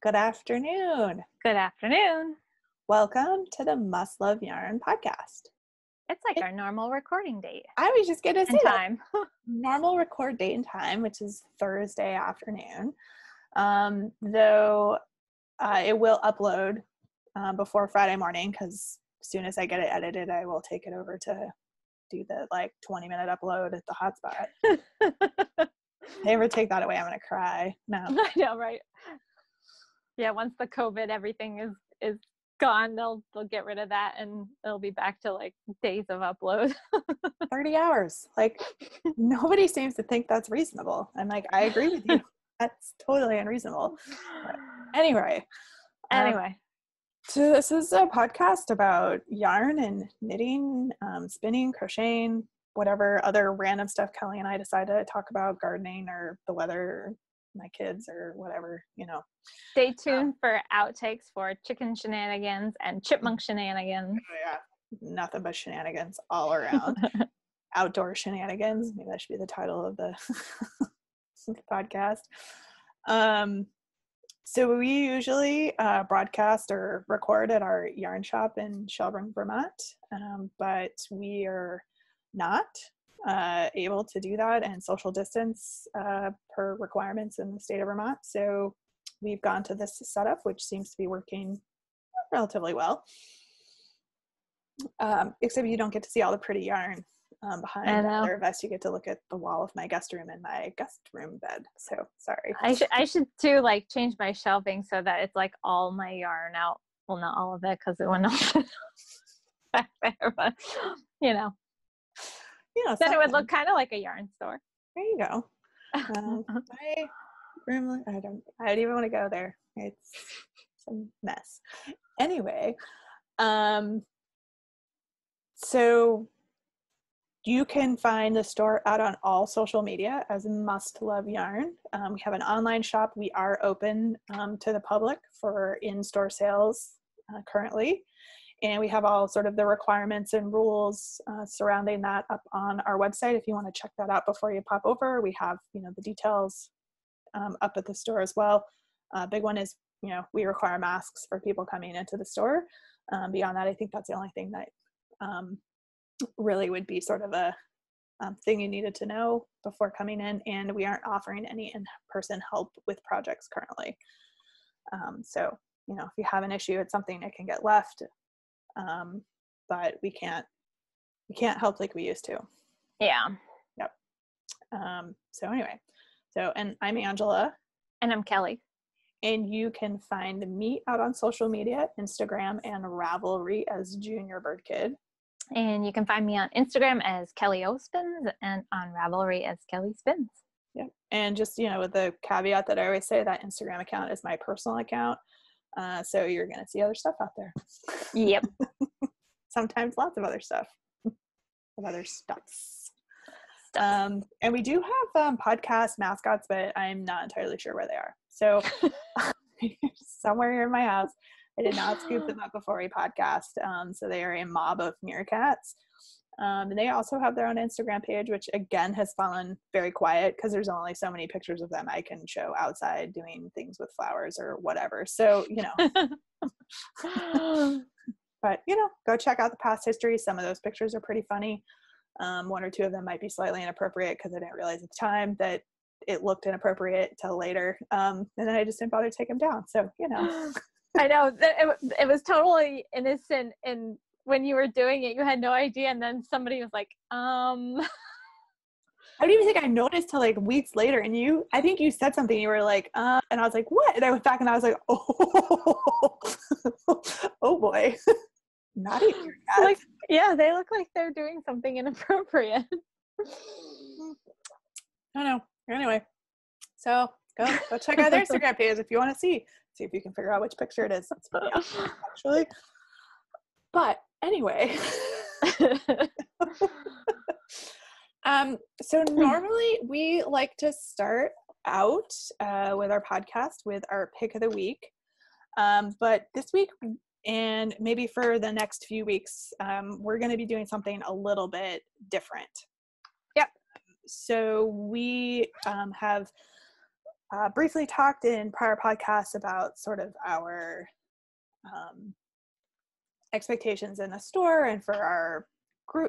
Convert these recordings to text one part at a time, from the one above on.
Good afternoon. Good afternoon. Welcome to the Must Love Yarn podcast. It's like our normal recording date. I was just going to say time. Normal record date and time, which is Thursday afternoon. Though it will upload before Friday morning, because as soon as I get it edited, I will take it over to do the 20-minute upload at the hotspot. If I ever take that away, I'm going to cry. No. I know, right? Yeah, once the COVID everything is gone, they'll get rid of that and it'll be back to days of upload. 30 hours. Nobody seems to think that's reasonable. I'm I agree with you. That's totally unreasonable. But anyway. So this is a podcast about yarn and knitting, spinning, crocheting, whatever other random stuff Kelly and I decide to talk about, gardening or the weather, or my kids or whatever, Stay tuned for outtakes for chicken shenanigans and chipmunk shenanigans. Oh yeah, nothing but shenanigans all around. Outdoor shenanigans. Maybe that should be the title of the podcast. So we usually broadcast or record at our yarn shop in Shelburne, Vermont, but we are not able to do that and social distance per requirements in the state of Vermont. So we've gone to this setup, which seems to be working relatively well. Except you don't get to see all the pretty yarn behind the other vest. You get to look at the wall of my guest room and my guest room bed. So sorry. I should too change my shelving so that it's all my yarn out. Well, not all of it because it went off back there, but then it would look kind of like a yarn store. There you go. My room, I don't even want to go there. It's a mess. Anyway, so you can find the store out on all social media as Must Love Yarn. We have an online shop. We are open to the public for in-store sales currently. And we have all sort of the requirements and rules surrounding that up on our website. If you want to check that out before you pop over, we have, the details up at the store as well. Big one is, we require masks for people coming into the store. Beyond that, I think that's the only thing that really would be sort of a thing you needed to know before coming in. And we aren't offering any in-person help with projects currently. So, if you have an issue, it's something that can get left. But we can't help like we used to. Yeah. Yep. So anyway, and I'm Angela. And I'm Kelly. And you can find me out on social media, Instagram and Ravelry as Junior Bird Kid. And you can find me on Instagram as KELLYSPINS and on Ravelry as KELLYSPINS. Yeah. And just, with the caveat that I always say, that Instagram account is my personal account. So you're going to see other stuff out there. Yep. Sometimes lots of other stuff. And we do have podcast mascots, but I'm not entirely sure where they are. So somewhere here in my house, I did not scoop them up before we podcast. So they are a mob of meerkats. And they also have their own Instagram page, which again has fallen very quiet because there's only so many pictures of them I can show outside doing things with flowers or whatever. So, but, go check out the past history. Some of those pictures are pretty funny. One or two of them might be slightly inappropriate because I didn't realize at the time that it looked inappropriate till later. And then I just didn't bother to take them down. So, I know it was totally innocent, and when you were doing it, you had no idea, and then somebody was like, I don't even think I noticed till weeks later, and I think you said something, you were like, and I was like, what? And I went back and I was like, oh, oh boy. Not even yeah, they look like they're doing something inappropriate. I know. Anyway, so go check out their Instagram page if you want to see if you can figure out which picture it is. That's pretty awesome, actually. But anyway, so normally we like to start out with our podcast with our pick of the week. But this week, and maybe for the next few weeks, we're going to be doing something a little bit different. Yep. So we have briefly talked in prior podcasts about sort of our expectations in the store and for our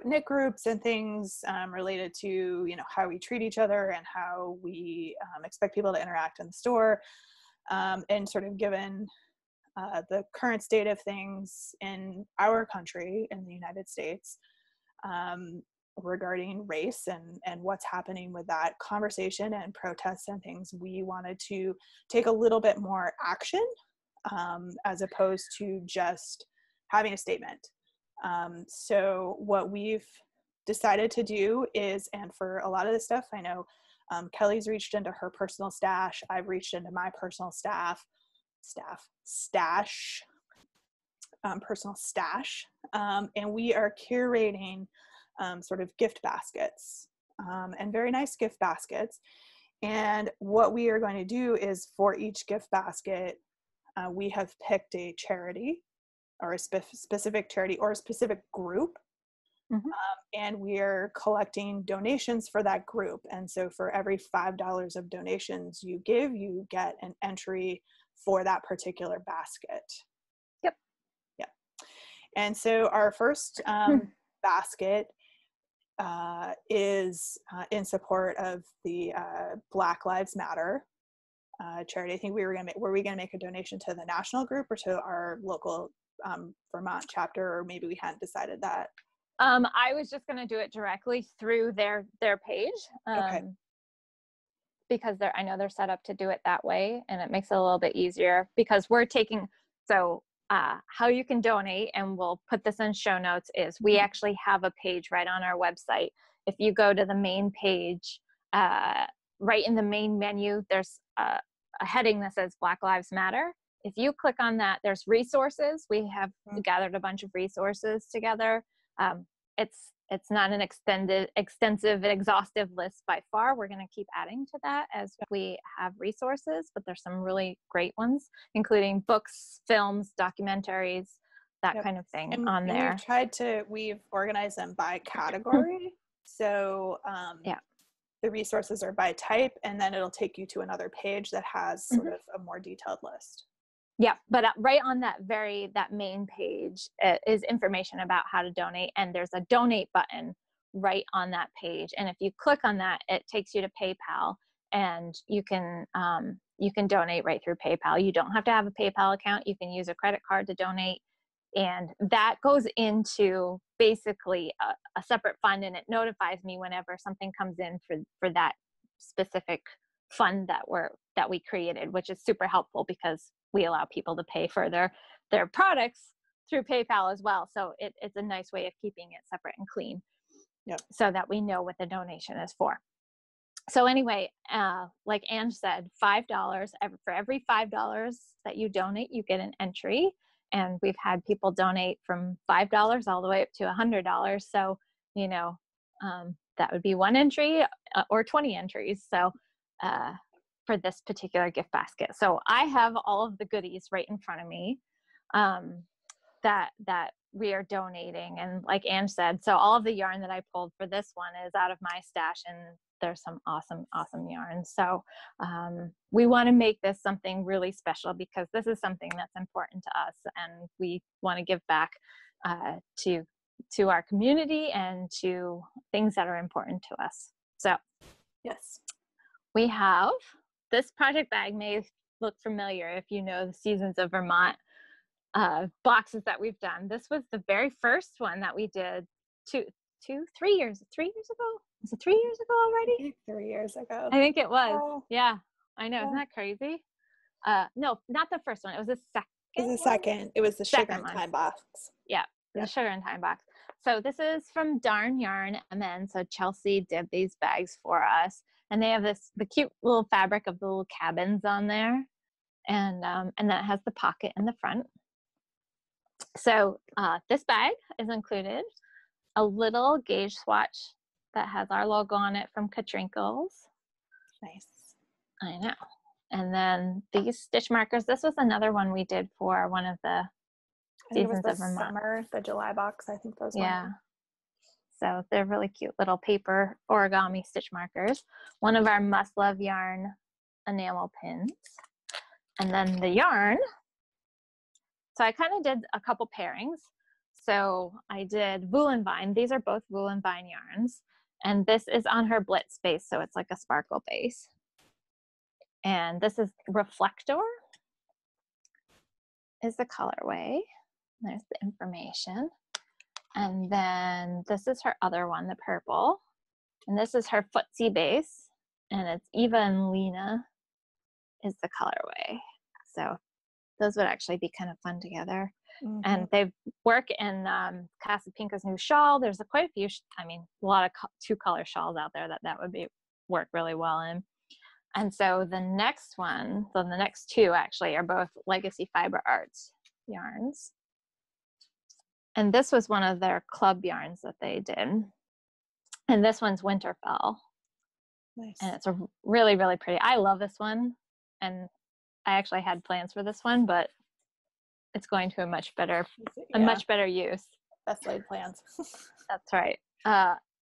knit groups and things related to, you know, how we treat each other and how we expect people to interact in the store, and sort of given the current state of things in our country, in the United States, regarding race and what's happening with that conversation and protests and things, we wanted to take a little bit more action as opposed to just having a statement. So what we've decided to do is, and for a lot of this stuff, I know Kelly's reached into her personal stash, I've reached into my personal personal stash, and we are curating sort of gift baskets, and very nice gift baskets. And what we are going to do is, for each gift basket, we have picked a charity or a specific charity or a specific group. Mm-hmm. And we are collecting donations for that group. And so for every $5 of donations you give, you get an entry for that particular basket. Yep. Yep. And so our first basket is in support of the Black Lives Matter charity. I think were we going to make a donation to the national group or to our local Vermont chapter, or maybe we hadn't decided that? I was just going to do it directly through their page. Okay. Because I know they're set up to do it that way, and it makes it a little bit easier because we're taking, so how you can donate, and we'll put this in show notes, is we actually have a page right on our website. If you go to the main page, right in the main menu, there's a heading that says Black Lives Matter. If you click on that, there's resources. We have gathered a bunch of resources together. It's not an extensive, exhaustive list by far. We're going to keep adding to that as we have resources, but there's some really great ones, including books, films, documentaries, that kind of thing on there. We've organized them by category. So the resources are by type, and then it'll take you to another page that has sort of a more detailed list. Yeah, but right on that main page is information about how to donate, and there's a donate button right on that page. And if you click on that, it takes you to PayPal, and you can donate right through PayPal. You don't have to have a PayPal account. You can use a credit card to donate, and that goes into basically a separate fund, and it notifies me whenever something comes in for that specific fund that we created, which is super helpful because we allow people to pay for their products through PayPal as well. So it's a nice way of keeping it separate and clean, so that we know what the donation is for. So anyway, like Ange said, $5 for every $5 that you donate, you get an entry. And we've had people donate from $5 all the way up to $100. So, that would be one entry or 20 entries. So, for this particular gift basket. So I have all of the goodies right in front of me that we are donating. And like Ange said, so all of the yarn that I pulled for this one is out of my stash, and there's some awesome yarns. So we want to make this something really special because this is something that's important to us, and we want to give back to our community and to things that are important to us. So yes, we have this project bag. May look familiar if you know the Seasons of Vermont boxes that we've done. This was the very first one that we did 3 years ago. Was it 3 years ago already? 3 years ago. I think it was. Oh. Yeah, I know. Isn't that crazy? No, not the first one. It was the second. It was the second. It was the Sugar and Time box. Yeah, the Sugar and Time box. So this is from Darn Yarn MN. So Chelsea did these bags for us. And they have the cute little fabric of the little cabins on there. And that has the pocket in the front. So this bag is included a little gauge swatch that has our logo on it from Katrinkles. Nice. I know. And then these stitch markers. This was another one we did for one of the Seasons of Vermont. Summer, the July box, I think those were. Yeah. So they're really cute little paper origami stitch markers. One of our Must Love Yarn enamel pins. And then the yarn. So I kind of did a couple pairings. So I did Wool and Vine. These are both Wool and Vine yarns. And this is on her Blitz base, so it's like a sparkle base. And this is Reflector is the colorway. There's the information. And then this is her other one, the purple. And this is her Footsie base. And it's Eva and Lena is the colorway. So those would actually be kind of fun together. Mm-hmm. And they work in Casapinka's new shawl. There's quite a few, a lot of two-color shawls out there that would work really well in. And so the next one, so the next two actually are both Legacy Fiber Arts yarns. And this was one of their club yarns that they did. And this one's Winterfell. Nice. And it's a really, really pretty. I love this one. And I actually had plans for this one, but it's going to a much better use. Best laid plans. That's right.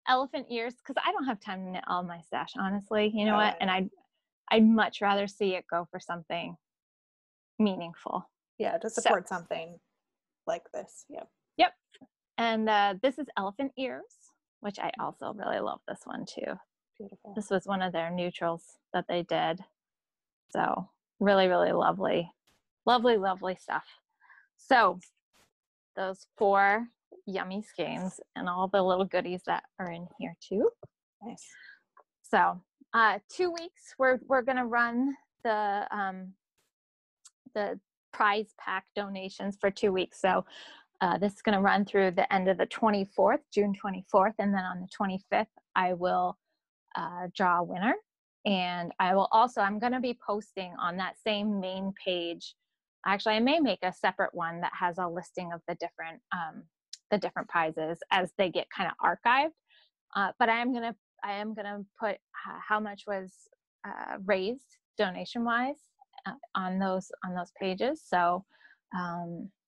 Elephant ears, because I don't have time to knit all my stash, honestly. You know what? And I'd much rather see it go for something meaningful. Yeah, to support something like this. Yep. Yep. And this is Elephant Ears, which I also really love this one too. Beautiful. This was one of their neutrals that they did. So really, really lovely, lovely, lovely stuff. So those 4 yummy skeins and all the little goodies that are in here too. Nice. So 2 weeks, we're going to run the prize pack donations for 2 weeks. So this is going to run through the end of the 24th, June 24th. And then on the 25th, I will draw a winner. And I'm going to be posting on that same main page. Actually, I may make a separate one that has a listing of the different prizes as they get kind of archived. But I am gonna put how much was raised donation wise on those pages. So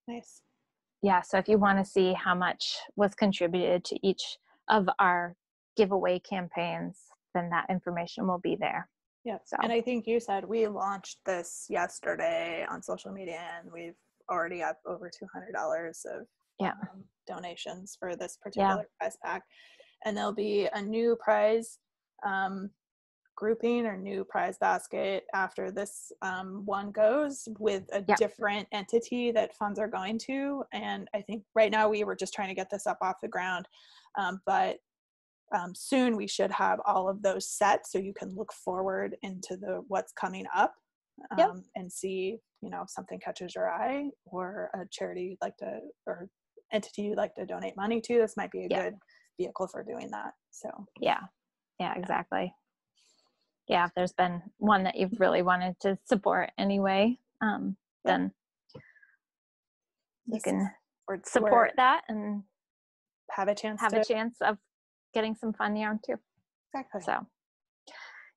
nice. Yeah. So if you want to see how much was contributed to each of our giveaway campaigns, then that information will be there. Yeah. So. And I think you said we launched this yesterday on social media, and we've already up over $200 of donations for this particular prize pack. And there'll be a new prize grouping or new prize basket after this one goes with a different entity that funds are going to. And I think right now we were just trying to get this up off the ground, but soon we should have all of those set, so you can look forward into what's coming up and see, something catches your eye, or a charity you'd like to, or entity you'd like to donate money to. This might be a good vehicle for doing that. So yeah, exactly. Yeah, if there's been one that you've really wanted to support anyway, then you can support that and have a chance of getting some fun yarn too. Exactly. So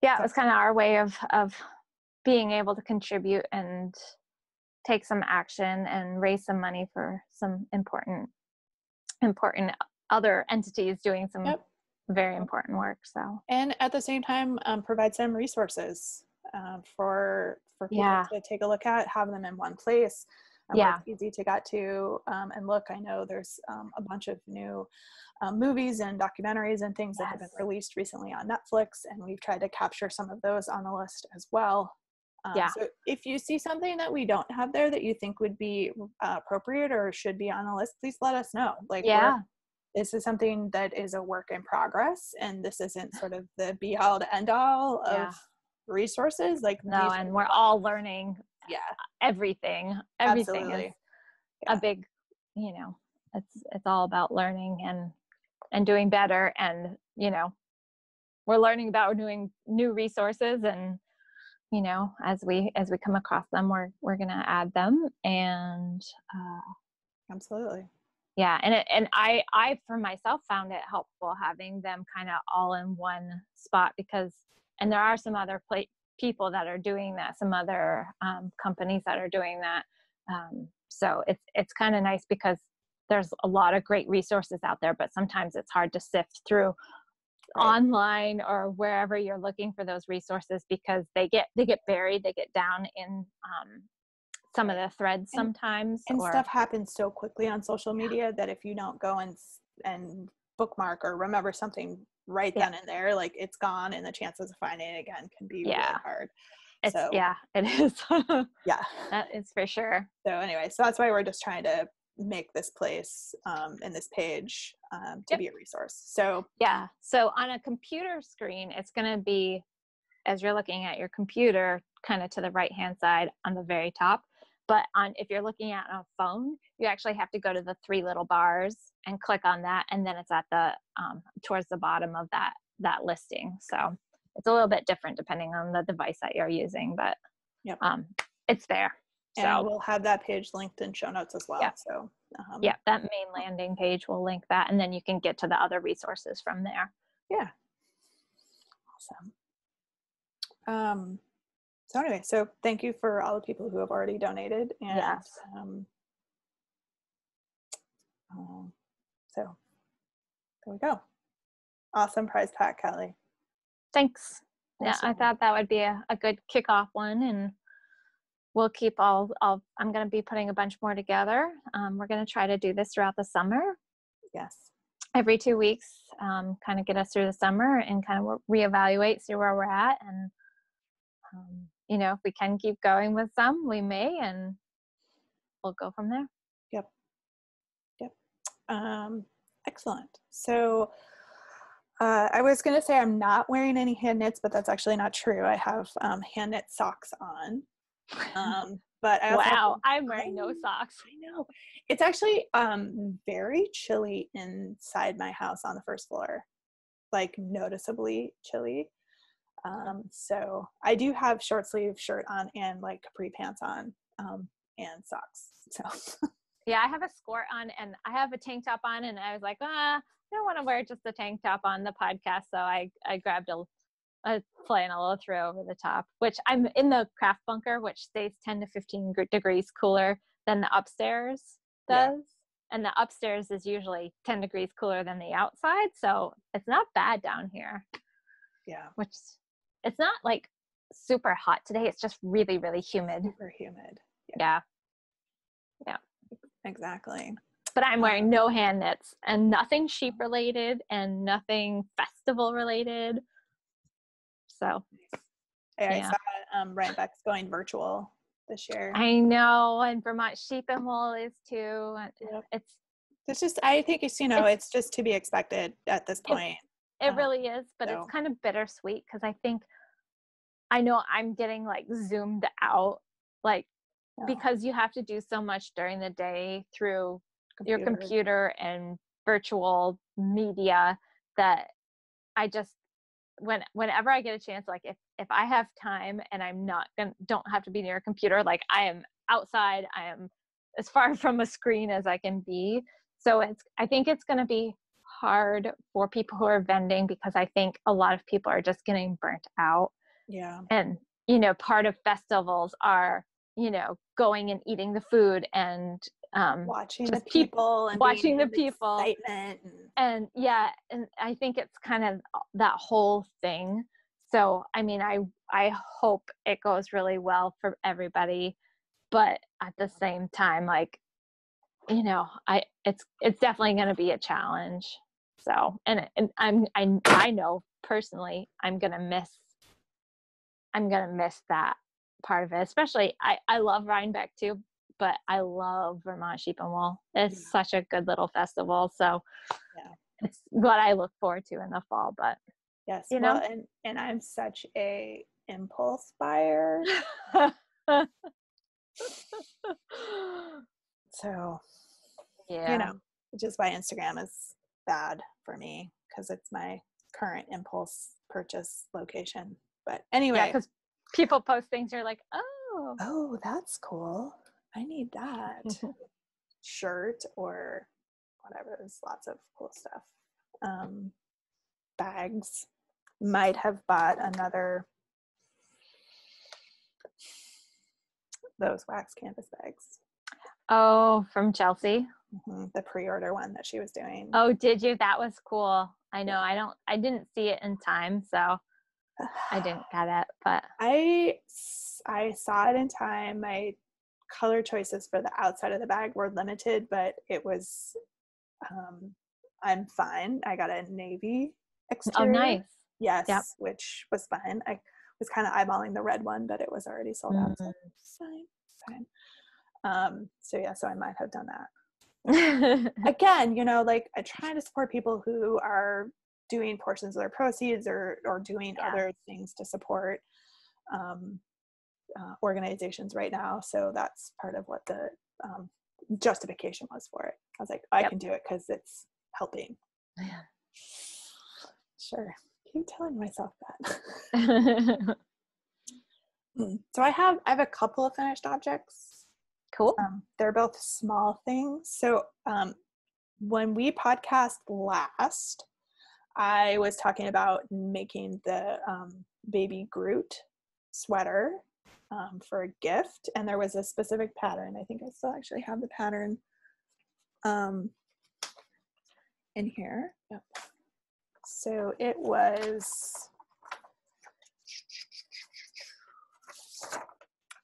yeah, it was kind of our way of being able to contribute and take some action and raise some money for some important other entities doing some very important work. So, and at the same time, provide some resources for people to take a look at, have them in one place. Where it's easy to get to and look. I know there's a bunch of new movies and documentaries and things that have been released recently on Netflix, and we've tried to capture some of those on the list as well. So if you see something that we don't have there that you think would be appropriate or should be on the list, please let us know. This is something that is a work in progress, and this isn't sort of the be all to end all of resources. And we're all learning everything Absolutely. Is a big, it's all about learning and doing better, and we're learning about doing new resources, and as we come across them, we're gonna add them. And absolutely. Yeah, and I for myself found it helpful having them kind of all in one spot, because there are some other people that are doing that, some other companies that are doing that. So it's kind of nice, because there's a lot of great resources out there, but sometimes it's hard to sift through online or wherever you're looking for those resources, because they get buried, they get down in some of the threads sometimes. And stuff happens so quickly on social media that if you don't go and bookmark or remember something right then and there, like it's gone, and the chances of finding it again can be really hard. It is. Yeah, that is for sure. So anyway, so that's why we're just trying to make this place and this page to be a resource. So so on a computer screen, it's going to be, as you're looking at your computer, kind of to the right hand side on the very top. But if you're looking at a phone, you actually have to go to the 3 little bars and click on that, and then it's at the towards the bottom of that listing. So it's a little bit different depending on the device that you're using, but it's there. And so we'll have that page linked in show notes as well. So that main landing page will link that, and then you can get to the other resources from there. Awesome. So anyway, so thank you for all the people who have already donated. And so there we go. Awesome prize pack, Kelly. Thanks. Awesome. Yeah, I thought that would be a good kickoff one, and we'll keep I'm going to be putting a bunch more together. We're going to try to do this throughout the summer. Yes. Every 2 weeks, kind of get us through the summer and kind of reevaluate, see where we're at. And, if we can keep going with some, we may, and we'll go from there. Yep. Excellent. So I was going to say I'm not wearing any hand knits, but that's actually not true. I have hand knit socks on. But I also I'm wearing no socks. I know. It's actually very chilly inside my house on the first floor, like noticeably chilly. So I do have short sleeve shirt on and like capri pants on and socks. So I have a skirt on and I have a tank top on, and I was like, I don't want to wear just a tank top on the podcast, so I grabbed a flannel throw over the top, which I'm in the craft bunker, which stays 10 to 15 degrees cooler than the upstairs does. And the upstairs is usually 10 degrees cooler than the outside. So it's not bad down here. Which it's not like super hot today. It's just really, really humid. Super humid. Yeah. Exactly. But I'm wearing no hand knits and nothing sheep related and nothing festival related. So I saw Ryan Beck's going virtual this year. I know, and Vermont Sheep and Wool is too. It's just, I think it's just to be expected at this point. It really is, but it's kind of bittersweet because I know I'm getting like zoomed out, like because you have to do so much during the day through your computer and virtual media that I just whenever I get a chance, like if I have time and I'm don't have to be near a computer, like I am outside, I am as far from a screen as I can be. So I think it's going to be hard for people who are vending because I think a lot of people are just getting burnt out. And part of festivals are going and eating the food and watching the people and watching the people excitement and I think it's kind of that whole thing. So I mean I hope it goes really well for everybody, but at the same time, like it's definitely going to be a challenge. So and I know personally I'm gonna miss that part of it, especially I love Rhinebeck too, but I love Vermont Sheep and Wool. It's such a good little festival. So it's what I look forward to in the fall. But and I'm such a impulse buyer. So which is why Instagram is bad for me because it's my current impulse purchase location. But anyway, because people post things, you're like, oh, that's cool. I need that shirt or whatever. There's lots of cool stuff. Bags. Might have bought another those wax canvas bags. Oh, from Chelsea. The pre-order one that she was doing. Oh, did you? That was cool. I know. I didn't see it in time, so I didn't get it, but I saw it in time. My color choices for the outside of the bag were limited, but it was, I'm fine. I got a navy exterior. oh, nice. Yes, Yep. which was fine. I was kind of eyeballing the red one, but it was already sold out. So fine. So I might have done that. Again, like I try to support people who are doing portions of their proceeds or doing other things to support organizations right now. So that's part of what the justification was for it. I was like, I can do it because it's helping. Yeah. Sure. Keep telling myself that. So I have a couple of finished objects. Cool. They're both small things. So when we podcast last, I was talking about making the baby Groot sweater for a gift, and there was a specific pattern. I think I still actually have the pattern in here. Yep. So it was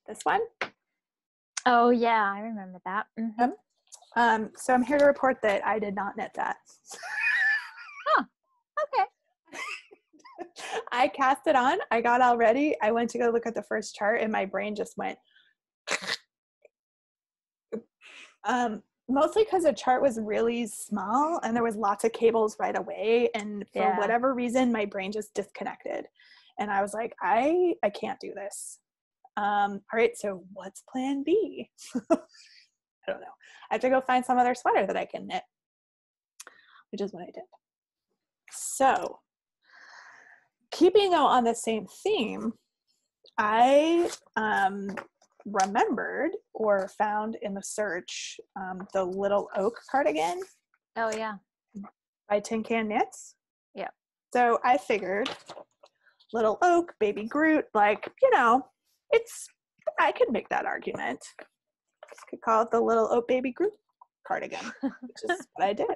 this one. Oh yeah, I remember that. Mm-hmm. Yep. So I'm here to report that I did not knit that. Oh, okay. I cast it on. I got all ready. I went to go look at the first chart, and my brain just went. Mostly because the chart was really small, and there was lots of cables right away. And for whatever reason, my brain just disconnected, and I was like, I can't do this. All right, so what's plan B? I don't know. I have to go find some other sweater that I can knit, which is what I did. So, keeping though on the same theme, I remembered or found in the search the Little Oak cardigan. Oh yeah. By Tin Can Knits. Yeah. So I figured Little Oak, Baby Groot, like, I could make that argument. Could call it the Little Oak Baby Groot cardigan, which is what I did.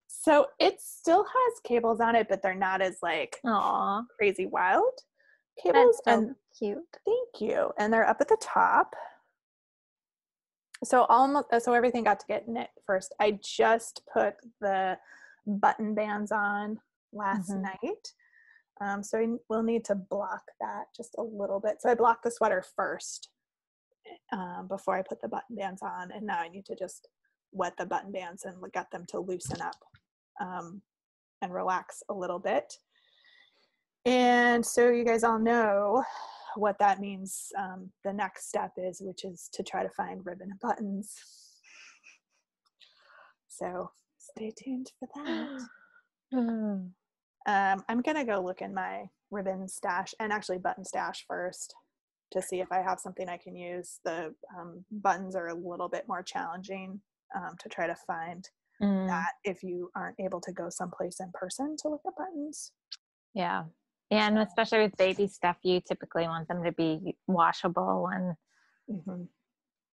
So it still has cables on it, but they're not as like crazy wild cables. That's so and cute. Thank you. And they're up at the top. So everything got to get knit first. I just put the button bands on last night. So we'll need to block that just a little bit. So I blocked the sweater first before I put the button bands on. And now I need to just wet the button bands and get them to loosen up and relax a little bit. And so you guys all know what that means. The next step is, which is to try to find ribbon and buttons. So stay tuned for that. I'm gonna go look in my ribbon stash and actually button stash first to see if I have something I can use. The buttons are a little bit more challenging to try to find that if you aren't able to go someplace in person to look at buttons. Yeah. And especially with baby stuff, you typically want them to be washable and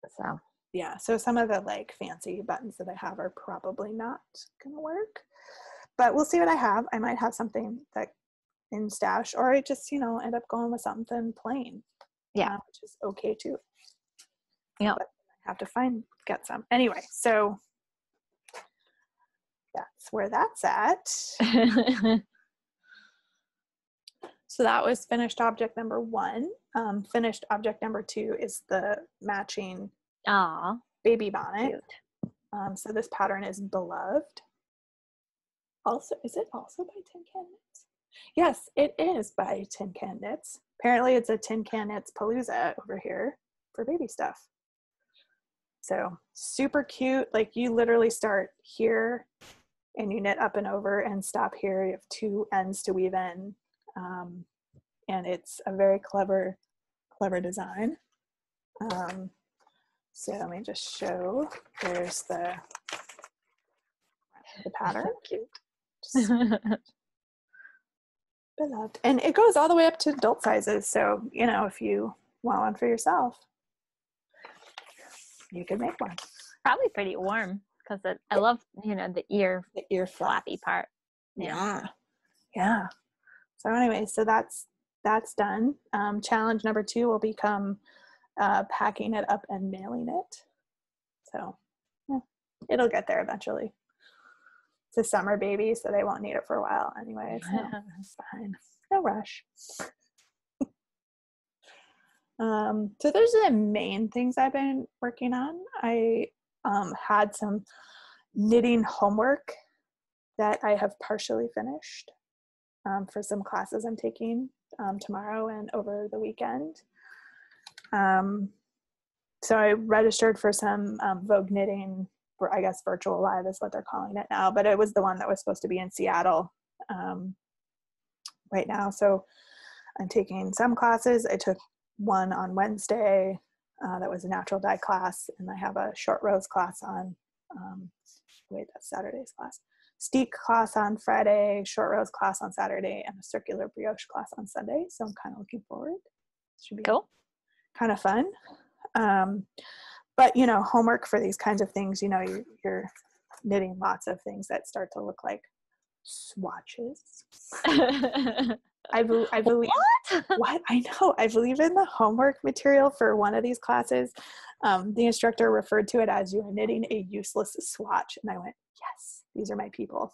so. Yeah, so some of the like fancy buttons that I have are probably not gonna work, but we'll see what I have. I might have something that in stash, or I just end up going with something plain. Yeah, which is okay too. Yeah, but I have to get some anyway. So that's where that's at. So that was finished object number 1. Finished object number 2 is the matching baby bonnet. So this pattern is Beloved. Also, is it also by Tin Can Knits? Yes, it is by Tin Can Knits. Apparently it's a Tin Can Knits palooza over here for baby stuff. So super cute. Like you literally start here and you knit up and over and stop here. You have 2 ends to weave in. And it's a very clever design. So let me just show. There's the pattern. Cute. Beloved. And it goes all the way up to adult sizes. So, if you want one for yourself, you could make one. Probably pretty warm because I love, the ear flappy flappy part. Yeah. So anyway, so that's done. Challenge number 2 will become packing it up and mailing it. So yeah, it'll get there eventually. It's a summer baby, so they won't need it for a while anyway. So it's fine. No rush. So those are the main things I've been working on. I had some knitting homework that I have partially finished for some classes I'm taking tomorrow and over the weekend. So I registered for some Vogue knitting, or I guess virtual live is what they're calling it now, but it was the one that was supposed to be in Seattle right now. So I'm taking some classes. I took one on Wednesday that was a natural dye class, and I have a short rows class on, that's Saturday's class. Steek class on Friday, short rows class on Saturday, and a circular brioche class on Sunday. So I'm kind of looking forward. Should be cool. Kind of fun. But homework for these kinds of things, you're knitting lots of things that start to look like swatches. I believe what I know. I believe in the homework material for one of these classes. The instructor referred to it as, you are knitting a useless swatch, and I went, yes, these are my people.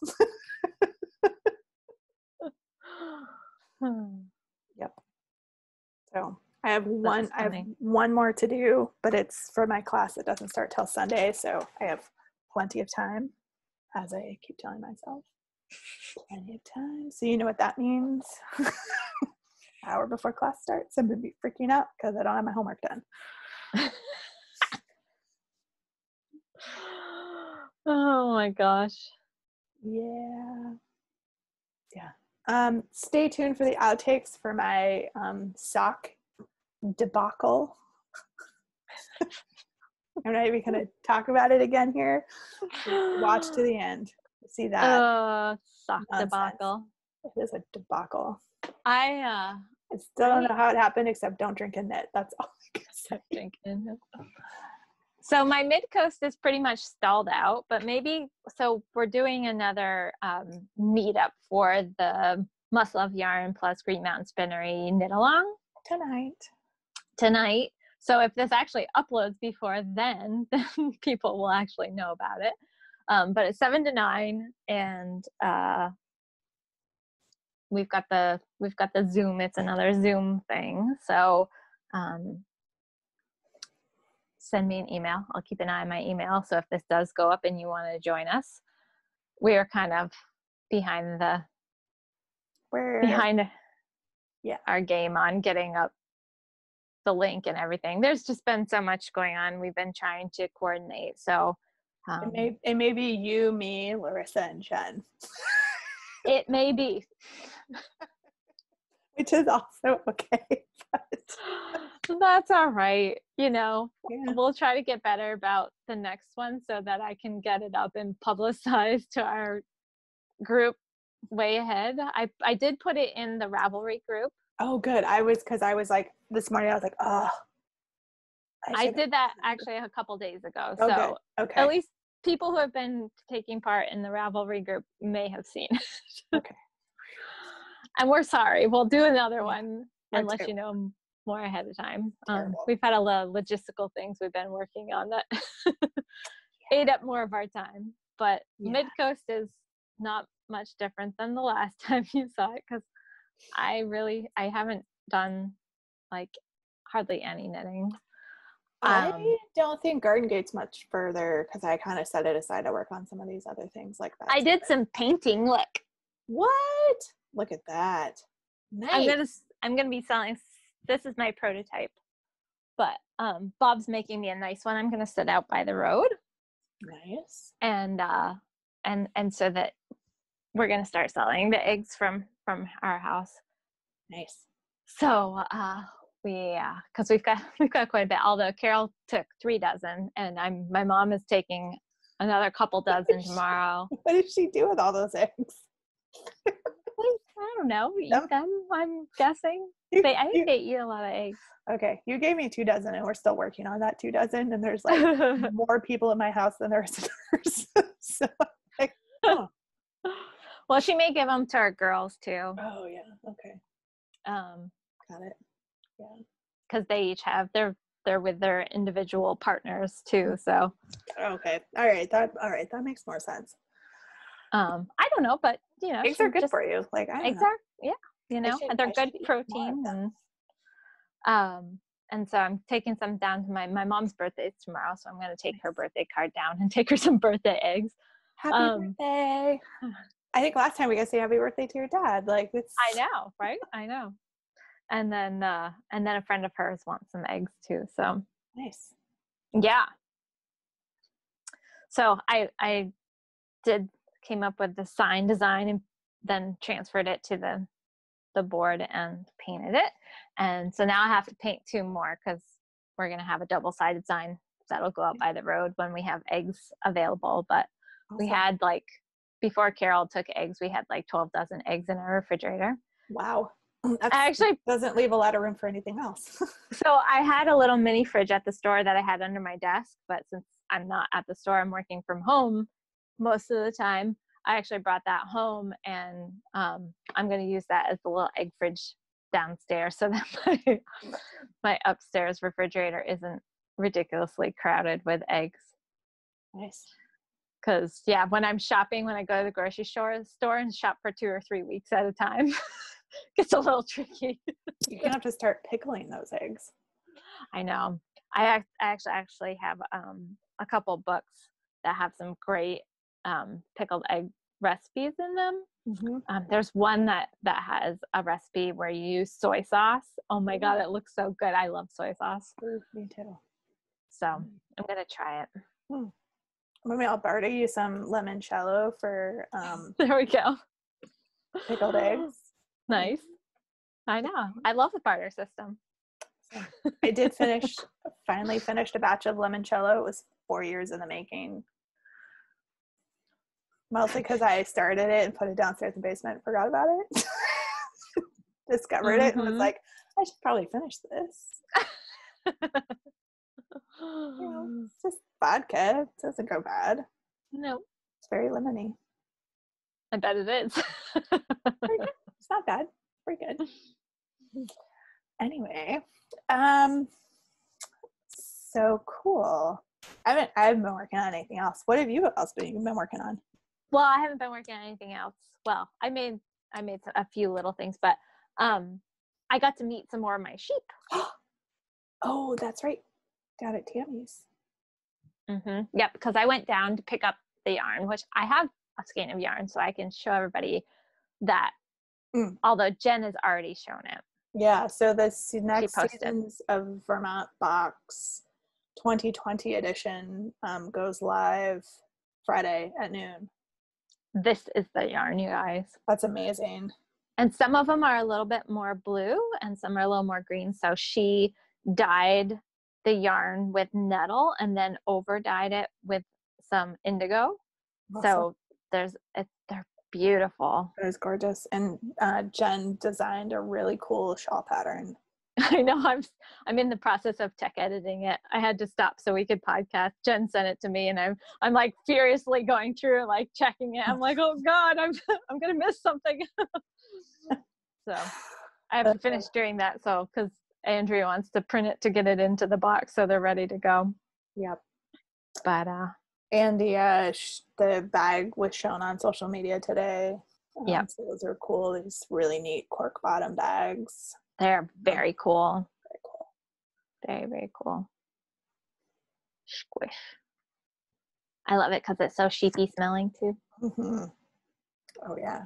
Yep. So I have one more to do, but it's for my class that doesn't start till Sunday, so I have plenty of time, as I keep telling myself. Plenty of time. So you know what that means. Hour before class starts, I'm gonna be freaking out because I don't have my homework done. Oh my gosh. Yeah. Stay tuned for the outtakes for my sock debacle. I'm not even gonna talk about it again here. Watch to the end. See that sock nonsense. Debacle. It is a debacle. I still don't know how it happened, except don't drink and knit. That's all I can say. So my mid-coast is pretty much stalled out, but so we're doing another meetup for the Must Love Yarn plus Green Mountain Spinnery knit along tonight. So if this actually uploads before then people will actually know about it. But it's 7 to 9, and we've got the Zoom. It's another Zoom thing. So send me an email. I'll keep an eye on my email. So if this does go up and you want to join us, we are kind of behind our game on getting up the link and everything. There's just been so much going on. We've been trying to coordinate. So it may be you, me, Larissa, and Jen. It may be. Which is also okay. That's all right. Yeah. We'll try to get better about the next one so that I can get it up and publicized to our group way ahead. I did put it in the RAVELRY group. Oh, good. Because I was like, this morning, I was like, oh. I did that actually a couple days ago. Oh, so good. Okay. At least people who have been taking part in the RAVELRY group may have seen it. Okay. And we're sorry. We'll do another one and let you know more ahead of time. We've had a lot of logistical things we've been working on that ate up more of our time. But Mid-Coast is not much different than the last time you saw it, because I haven't done like hardly any knitting. I don't think Garden Gate's much further, because I kind of set it aside to work on some of these other things like that. I did some painting. Look. What? Look at that. Nice. I'm gonna be selling. This is my prototype, but Bob's making me a nice one. I'm gonna sit out by the road. Nice. And so that we're gonna start selling the eggs from our house. Nice. So because we've got quite a bit. Although Carol took 3 dozen, and my mom is taking another couple dozen tomorrow. What did she do with all those eggs? I don't know. We Them? eat them, I'm guessing. I think they eat a lot of eggs. Okay, you gave me 2 dozen, and we're still working on that 2 dozen. And there's like more people in my house than there is in hers. So, like, oh. Well, she may give them to our girls too. Oh yeah. Okay. Got it. Yeah. Because they each have they're with their individual partners too. So. Okay. All right. That makes more sense. I don't know, but you know, eggs are good for you. Like I don't eggs know. are, yeah, you know, and they're good protein, and so I'm taking some down to my mom's birthday tomorrow, so I'm going to take her birthday card down and take her some birthday eggs. Happy birthday! I think last time we got to say happy birthday to your dad. Like it's. I know, right? I know. And then a friend of hers wants some eggs too. So nice. Yeah. So I came up with the sign design and then transferred it to the board and painted it. And so now I have to paint 2 more because we're going to have a double-sided sign that'll go up by the road when we have eggs available. But awesome. We had before Carol took eggs, we had 12 dozen eggs in our refrigerator. Wow. That actually doesn't leave a lot of room for anything else. So I had a little mini fridge at the store that I had under my desk, but since I'm not at the store, I'm working from home most of the time. I actually brought that home, and I'm going to use that as the little egg fridge downstairs so that my upstairs refrigerator isn't ridiculously crowded with eggs. Nice. Because, yeah, when I'm shopping, when I go to the grocery store and shop for 2 or 3 weeks at a time, gets a little tricky. You're going to have to start pickling those eggs. I know. I actually have a couple books that have some great pickled egg recipes in them. Mm-hmm. There's one that has a recipe where you use soy sauce. Oh my God, it looks so good. I love soy sauce. Ooh, me too. So I'm going to try it. Maybe I'll barter you some limoncello for there we go. Pickled eggs. Nice. I know. I love the barter system. So I did finally finished a batch of limoncello. It was 4 years in the making. Mostly because I started it and put it downstairs in the basement and forgot about it. Discovered it and was like, I should probably finish this. It's just vodka. It doesn't go bad. No. It's very lemony. I bet it is. It's not bad. Pretty good. Anyway, so cool. I haven't been working on anything else. What have you else been working on? Well, I haven't been working on anything else. Well, I made a few little things, but I got to meet some more of my sheep. Oh, that's right. Down at Tammy's. Yep, because I went down to pick up the yarn, which I have a skein of yarn, so I can show everybody that. Although Jen has already shown it. Yeah, so the next Seasons of Vermont box 2020 edition goes live Friday at noon. This is the yarn, you guys. That's amazing. And some of them are a little bit more blue and some are a little more green. So she dyed the yarn with nettle and then over dyed it with some indigo. Awesome. So they're beautiful. It was gorgeous. And Jen designed a really cool shawl pattern. I know. I'm in the process of tech editing it. I had to stop so we could podcast. Jen sent it to me, and I'm like furiously going through, like checking it. I'm like, oh God, I'm gonna miss something. So I have to finish doing that. So because Andrea wants to print it to get it into the box, so they're ready to go. Yep. But and the bag was shown on social media today. Yeah. So those are cool. These really neat cork bottom bags. They're very cool. Very cool. Very, very cool. Squish. I love it because it's so sheepy smelling too. Mm-hmm. Oh yeah.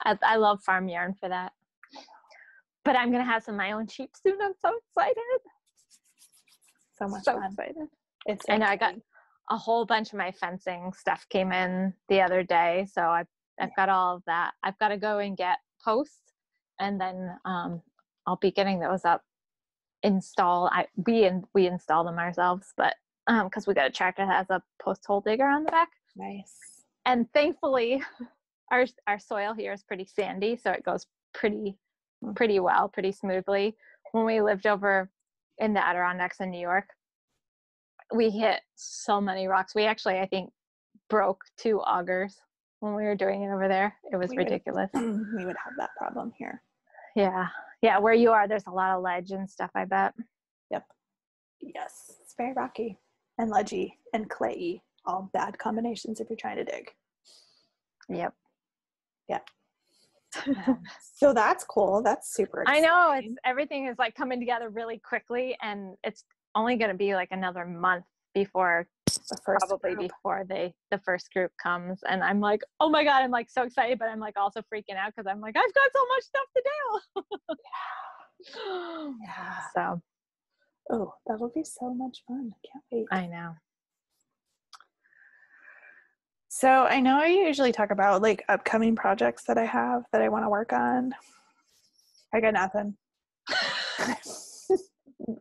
I love farm yarn for that. But I'm going to have some of my own sheep soon. I'm so excited. So much fun. Excited. It's so I know exciting. I got a whole bunch of my fencing stuff came in the other day. So I've got all of that. I've got to go and get posts and then I'll be getting those up install. We install them ourselves, but because we got a tractor that has a post hole digger on the back. Nice. And thankfully our soil here is pretty sandy, so it goes pretty well, pretty smoothly. When we lived over in the Adirondacks in New York, we hit so many rocks. We actually, I think, broke 2 augers when we were doing it over there. It was ridiculous. We would have that problem here. Yeah, where you are, there's a lot of ledge and stuff, I bet. Yep. Yes, it's very rocky and ledgy and clayey, all bad combinations if you're trying to dig. Yep. Yeah. So that's cool. That's super exciting. I know, everything is like coming together really quickly, and it's only going to be like another month before the first group comes, and I'm like, oh my god, I'm like so excited, but I'm like also freaking out because I'm like, I've got so much stuff to do. Yeah. So oh, that'll be so much fun. I can't wait. I know. So I know I usually talk about like upcoming projects that I have that I want to work on. I got nothing.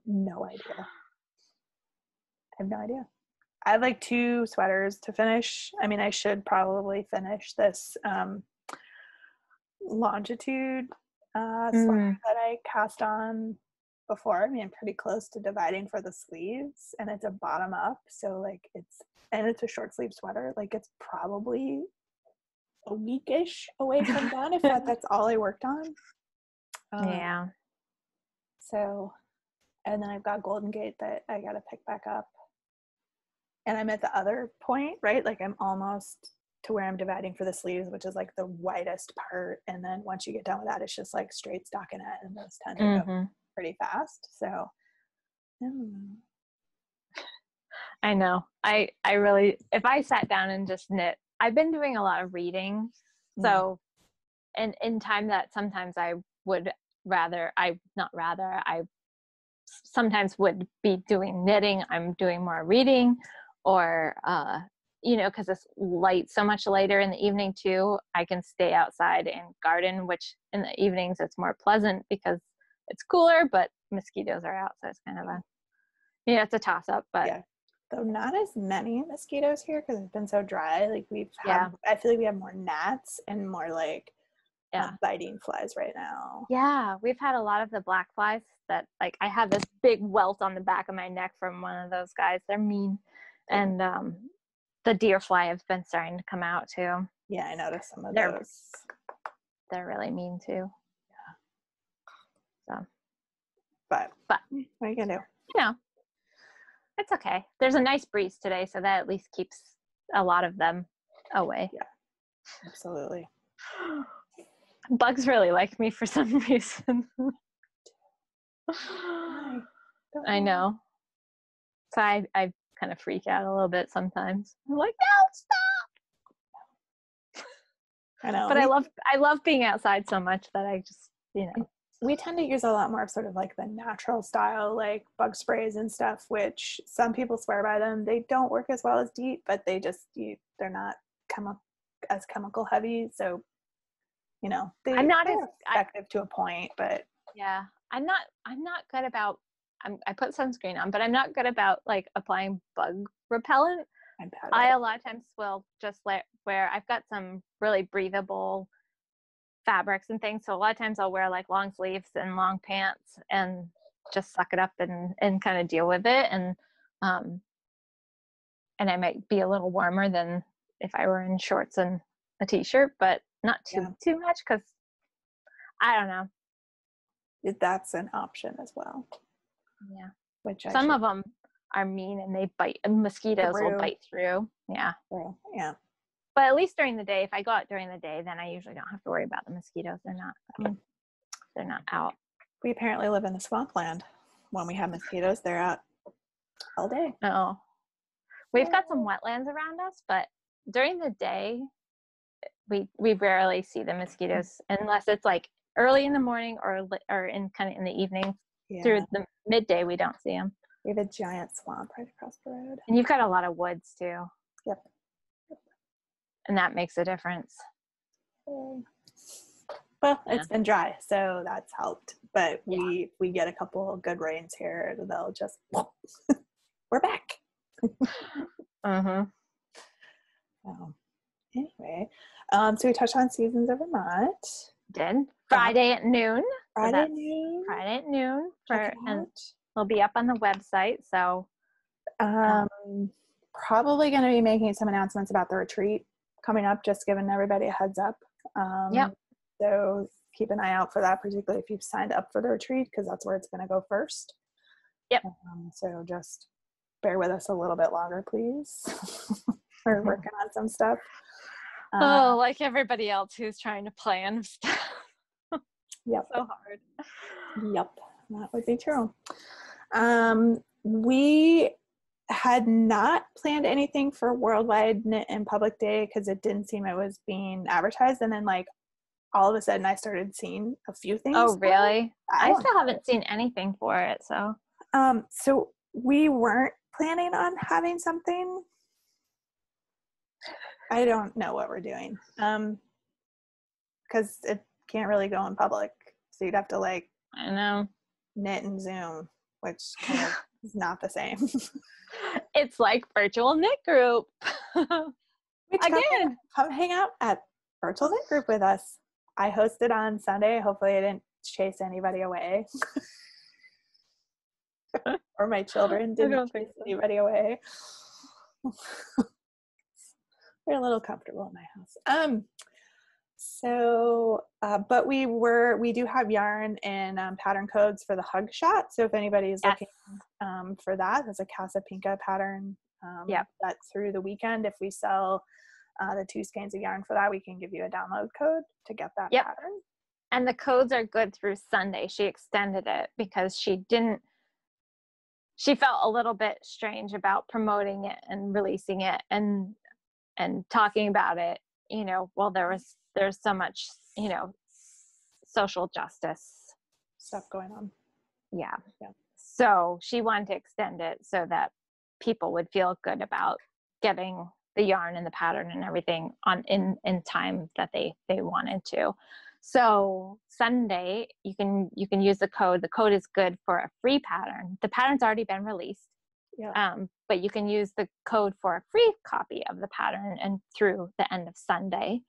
No idea. I have no idea. I have like 2 sweaters to finish. I mean, I should probably finish this longitude sweater that I cast on before. I mean, I'm pretty close to dividing for the sleeves, and it's a bottom up, so like it's a short sleeve sweater. Like it's probably a week-ish away from done if that's all I worked on. Yeah. So, and then I've got Golden Gate that I got to pick back up. And I'm at the other point, right? Like I'm almost to where I'm dividing for the sleeves, which is like the widest part. And then once you get done with that, it's just like straight stockinette, and those tend to go pretty fast. So, I know. I really, if I sat down and just knit, I've been doing a lot of reading. So, and in time that sometimes I sometimes would be doing knitting. I'm doing more reading, or, because it's so much later in the evening too, I can stay outside and garden, which in the evenings it's more pleasant because it's cooler, but mosquitoes are out. So it's kind of it's a toss up, but yeah. Though not as many mosquitoes here because it's been so dry. Like I feel like we have more gnats and more like biting flies right now. Yeah, we've had a lot of the black flies that, like, I have this big welt on the back of my neck from one of those guys. They're mean. And the deer fly have been starting to come out too. Yeah, I noticed some of those. They're really mean too. Yeah. So, but what are you gonna do? It's okay. There's a nice breeze today, so that at least keeps a lot of them away. Yeah, absolutely. Bugs really like me for some reason. I know. So I kind of freak out a little bit sometimes. I'm like, no, stop. I know. But I love being outside so much that I just, we tend to use a lot more of sort of like the natural style, like bug sprays and stuff, which some people swear by them. They don't work as well as DEET, but they just, they're not as chemical heavy. So, they're effective to a point, but yeah, I'm not good about, I put sunscreen on, but I'm not good about like applying bug repellent. I a lot of times will just wear, I've got some really breathable fabrics and things, so a lot of times I'll wear like long sleeves and long pants and just suck it up and kind of deal with it, and I might be a little warmer than if I were in shorts and a t-shirt, but not too much, because I don't know. That's an option as well. Yeah. Which some of them are mean and they bite, and mosquitoes will bite through. Yeah. Yeah. But at least during the day, if I go out during the day, then I usually don't have to worry about the mosquitoes. They're not out. We apparently live in the swampland. When we have mosquitoes, they're out all day. Oh. We've got some wetlands around us, but during the day, we rarely see the mosquitoes unless it's like early in the morning or in kind of in the evening. Yeah. Through the midday, we don't see them. We have a giant swamp right across the road. And you've got a lot of woods too. Yep. And that makes a difference. Well, it's been dry, so that's helped. But we get a couple of good rains here, they'll just we're back. Uh-huh. So, Anyway, so we touched on Seasons of Vermont. Did Friday at noon. Friday at noon. Friday at noon. Check it And out. it'll be up on the website. So probably going to be making some announcements about the retreat coming up, just giving everybody a heads up. Yep. So keep an eye out for that, particularly if you've signed up for the retreat, because that's where it's going to go first. Yep. So just bear with us a little bit longer, please. We're working on some stuff. Like everybody else who's trying to plan stuff. Yep. So hard. Yep, that would be true. We had not planned anything for Worldwide Knit and Public Day because it didn't seem it was being advertised. And then like all of a sudden I started seeing a few things. Oh, really? I still haven't seen anything for it. So we weren't planning on having something. I don't know what we're doing. Because it can't really go in public. So you'd have to like I know. knit and Zoom, which kind of is not the same. It's like virtual knit group. Again. Come hang out at virtual knit group with us. I hosted on Sunday. Hopefully I didn't chase anybody away. Or my children didn't chase anybody away. We're a little comfortable in my house. But we do have yarn and pattern codes for the hug shot. So if anybody is looking for that, there's a Casa Pinka pattern. That's through the weekend. If we sell the 2 skeins of yarn for that, we can give you a download code to get that pattern. And the codes are good through Sunday. She extended it because she felt a little bit strange about promoting it and releasing it and talking about it, well, there's so much, social justice stuff going on. Yeah. So she wanted to extend it so that people would feel good about getting the yarn and the pattern and everything in time that they wanted to. So Sunday, you can use the code. The code is good for a free pattern. The pattern's already been released. But you can use the code for a free copy of the pattern and through the end of Sunday.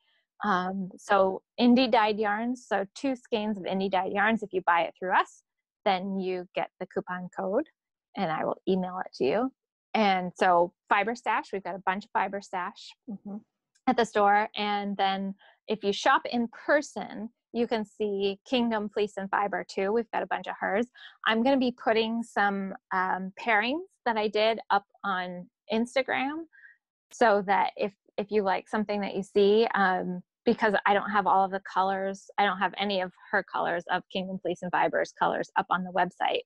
So indie dyed yarns, so 2 skeins of indie dyed yarns. If you buy it through us, then you get the coupon code and I will email it to you. And so Fiber Stash, we've got a bunch of Fiber Stash at the store. And then if you shop in person, you can see Kingdom Fleece and Fiber too. We've got a bunch of hers. I'm going to be putting some pairings that I did up on Instagram so that if you like something that you see, because I don't have all of the colors, I don't have any of her colors of Kingdom Fleece and Fiber's colors up on the website,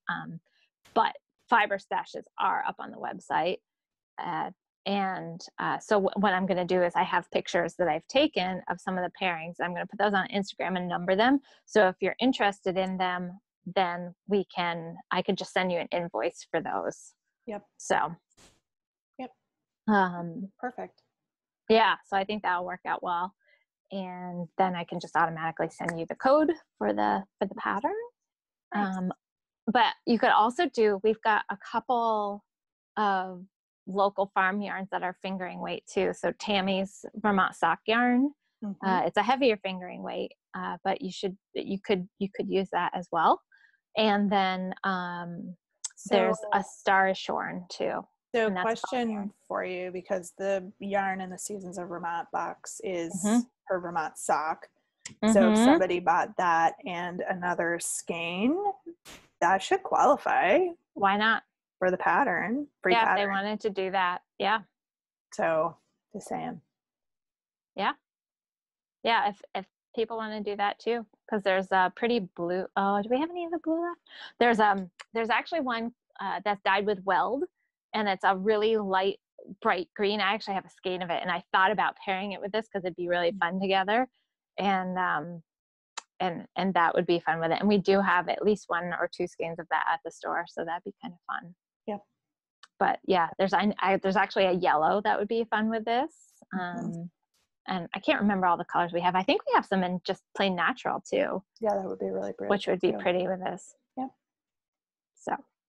but Fiber Stashes are up on the website. So what I'm going to do is I have pictures that I've taken of some of the pairings. I'm going to put those on Instagram and number them. So if you're interested in them, then I could just send you an invoice for those. Yep. So. Yep. Perfect. Yeah. So I think that'll work out well. And then I can just automatically send you the code for the pattern. Nice. But you could also we've got a couple of local farm yarns that are fingering weight too. So Tammy's Vermont sock yarn, it's a heavier fingering weight, but you could use that as well. And then there's a Star is Shorn too. So question for you, because the yarn in the Seasons of Vermont box is her Vermont sock. So if somebody bought that and another skein, that should qualify. Why not? For the pattern. Free pattern. If they wanted to do that. Yeah. So just saying. Yeah. Yeah. If people want to do that too, because there's a pretty blue. Oh, do we have any of the blue left? There's actually one that's dyed with weld, and it's a really light, bright green. I actually have a skein of it, and I thought about pairing it with this because it'd be really fun together. And that would be fun with it. And we do have at least 1 or 2 skeins of that at the store, so that'd be kind of fun. Yeah. But yeah, there's actually a yellow that would be fun with this. And I can't remember all the colors we have. I think we have some in just plain natural too. Yeah, that would be really pretty. Which would be pretty with this. Yeah.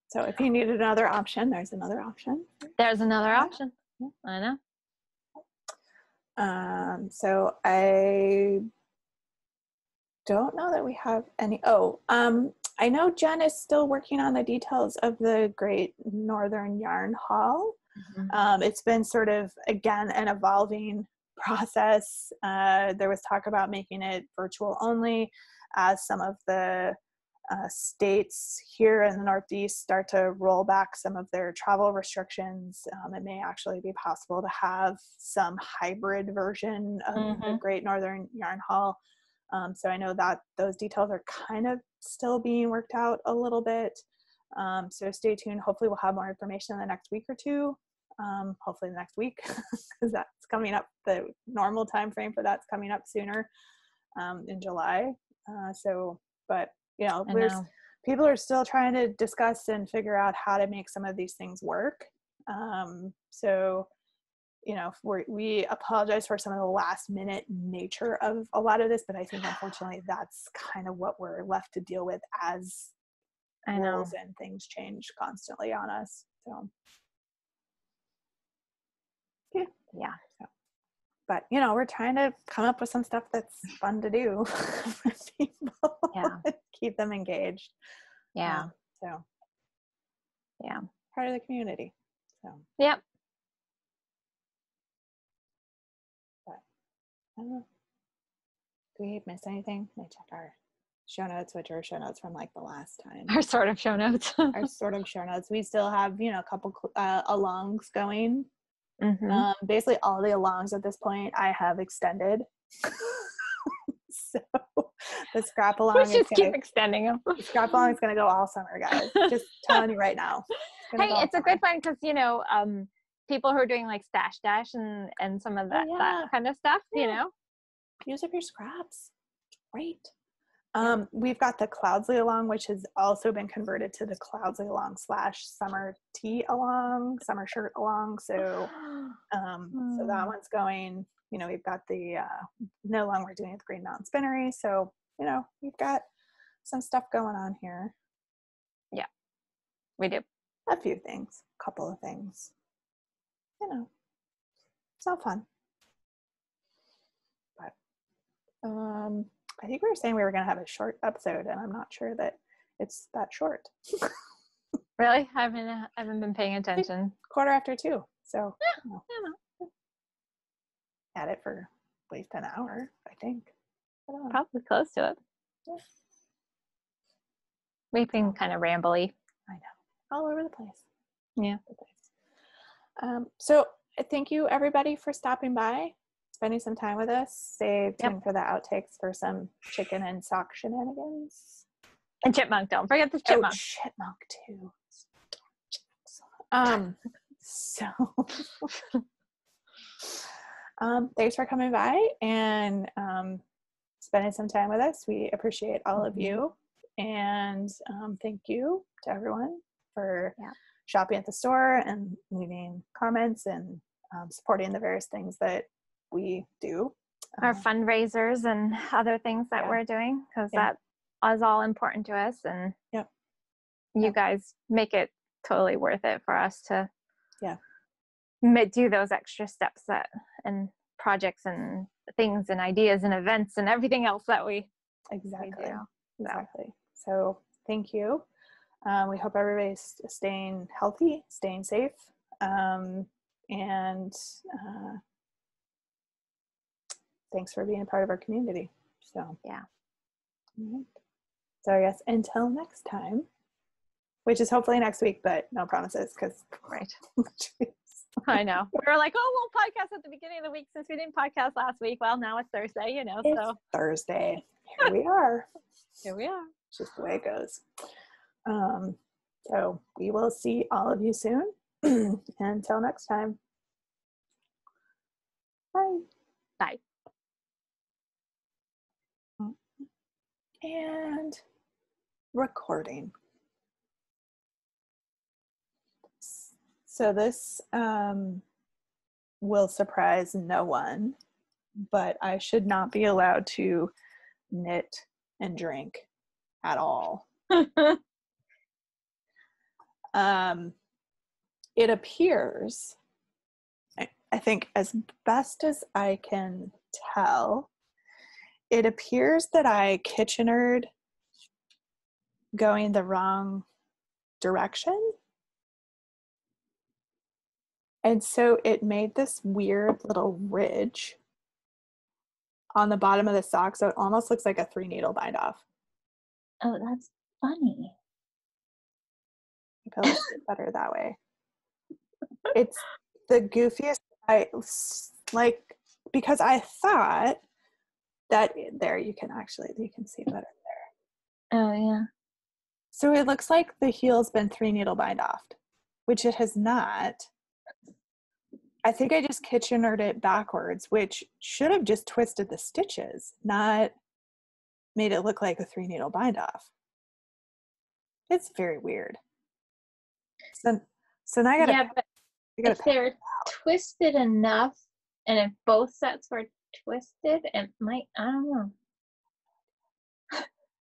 So if you need another option, there's another option. There's another option. Yeah. I know. So I don't know that we have any. I know Jen is still working on the details of the Great Northern Yarn Haul. It's been sort of, again, an evolving process. There was talk about making it virtual only as some of the states here in the Northeast start to roll back some of their travel restrictions. It may actually be possible to have some hybrid version of the Great Northern Yarn Haul. So I know that those details are kind of still being worked out a little bit. So stay tuned. Hopefully we'll have more information in the next week or two. Hopefully the next week, because that's coming up. The normal time frame for that's coming up sooner, in July. But you know, people are still trying to discuss and figure out how to make some of these things work. So you know, we apologize for some of the last minute nature of a lot of this, but I think unfortunately that's kind of what we're left to deal with as rules and things change constantly on us. So yeah. So, but you know, we're trying to come up with some stuff that's fun to do for people. Keep them engaged. So part of the community. So yep. But I don't know. Do we miss anything? Let me check our show notes, which are show notes from like the last time. Our sort of show notes. Our sort of show notes. We still have, you know, a couple alongs going. Basically all the alongs at this point I have extended. So the scrap along we just keep extending them. The scrap along is going to go all summer, guys. Just telling you right now. It's a good one because, you know, people who are doing like Stash Dash and some of that, that kind of stuff, you know. Use up your scraps. Great. We've got the Cloudsley along, which has also been converted to the Cloudsley along / summer tee along, summer shirt along. So, so that one's going. You know, we've got the no along we're doing at the Green Mountain Spinnery. So, you know, we've got some stuff going on here. Yeah, we do. A few things, a couple of things. You know, it's all fun. But, I think we were saying we were going to have a short episode, and I'm not sure that it's that short. Really? I haven't been paying attention. 2:15. So had it for at least an hour, I think. Probably close to it. Yeah. We've been kind of rambly. I know. All over the place. Yeah. So thank you everybody for stopping by, spending some time with us. Stay tuned for the outtakes for some chicken and sock shenanigans. And chipmunk, don't forget the chipmunk. Oh, chipmunk too. So thanks for coming by and spending some time with us. We appreciate all of you. And thank you to everyone for shopping at the store and leaving comments and supporting the various things that we do. Our fundraisers and other things that we're doing, because that is all important to us. And you guys make it totally worth it for us to do those extra steps and projects and things and ideas and events and everything else that we do. Exactly. So thank you. We hope everybody's staying healthy, staying safe, and thanks for being a part of our community. So so I guess until next time, which is hopefully next week, but no promises because I know. We were like, oh, we'll podcast at the beginning of the week since we didn't podcast last week. Well, now it's Thursday, you know. It's Thursday. Here we are. Here we are. It's just the way it goes. So we will see all of you soon. Until next time. Bye. Bye. And recording. So this will surprise no one, but I should not be allowed to knit and drink at all. It appears, I think as best as I can tell, it appears that I kitchenered going the wrong direction. And so it made this weird little ridge on the bottom of the sock. So it almost looks like a 3-needle bind off. Oh, that's funny. I feel like it's better that way. It's the goofiest. I like, because I thought that there you can see better there. Oh yeah. So it looks like the heel's been 3-needle bind off, which it has not. I think I just kitchenered it backwards, which should have just twisted the stitches, not made it look like a 3-needle bind off. It's very weird. So now I gotta. Yeah, but if they're twisted enough, and if both sets were twisted, it might. I don't know.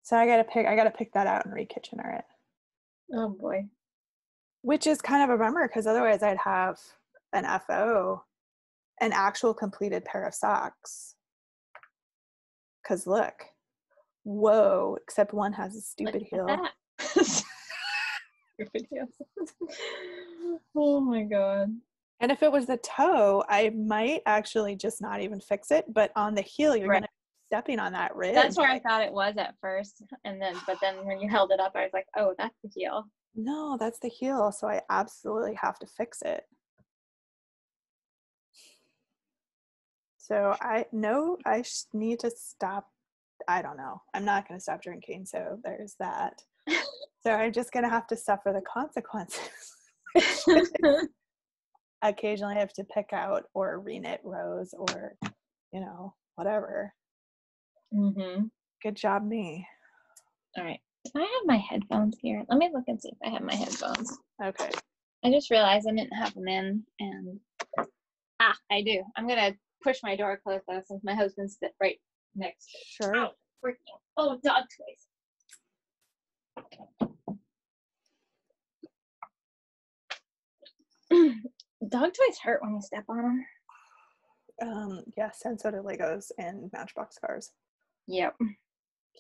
So I gotta pick that out and re-kitchener it. Oh boy. Which is kind of a bummer, because otherwise I'd have an FO, an actual completed pair of socks. Because look, whoa, except one has a stupid heel. Stupid heel. Oh my god. And if it was the toe, I might actually just not even fix it, but on the heel, you're gonna be stepping on that ridge. That's where I thought it was at first, but then when you held it up, I was like, oh, that's the heel. No, that's the heel, so I absolutely have to fix it. So I need to stop. I don't know. I'm not going to stop drinking, so there's that. So I'm just going to have to suffer the consequences. Occasionally I have to pick out or reknit rows or, whatever. Mm-hmm. Good job, me. All right. I have my headphones here. Let me look and see if I have my headphones. Okay. I just realized I didn't have them in, and I do. I'm going to push my door closed though, since my husband's right next to it. Sure. Oh, dog toys. Dog toys hurt when you step on them. Yes, and so do Legos and Matchbox cars. Yep.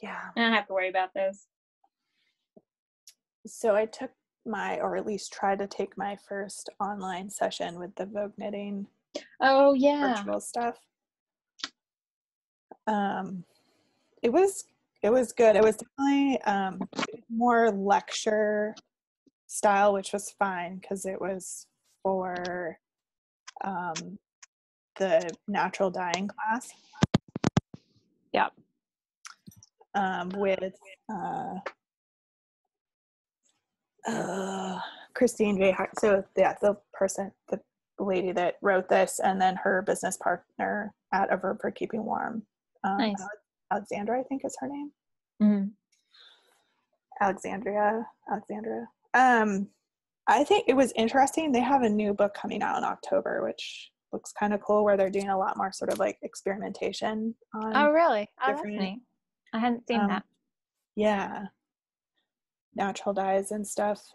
Yeah. I don't have to worry about those. So I took or at least tried to take my first online session with the Vogue knitting. Oh yeah. Virtual stuff. It was good. It was definitely more lecture style, which was fine because it was for the natural dyeing class. Yep. With Christine V. So yeah, the lady that wrote this, and then her business partner at A Verb for Keeping Warm. Nice. Alexandra, I think is her name. Mm-hmm. Alexandria. I think it was interesting. They have a new book coming out in October, which looks kind of cool, where they're doing a lot more sort of like experimentation on. Oh really? Oh, that's neat. I hadn't seen that. Yeah. Natural dyes and stuff.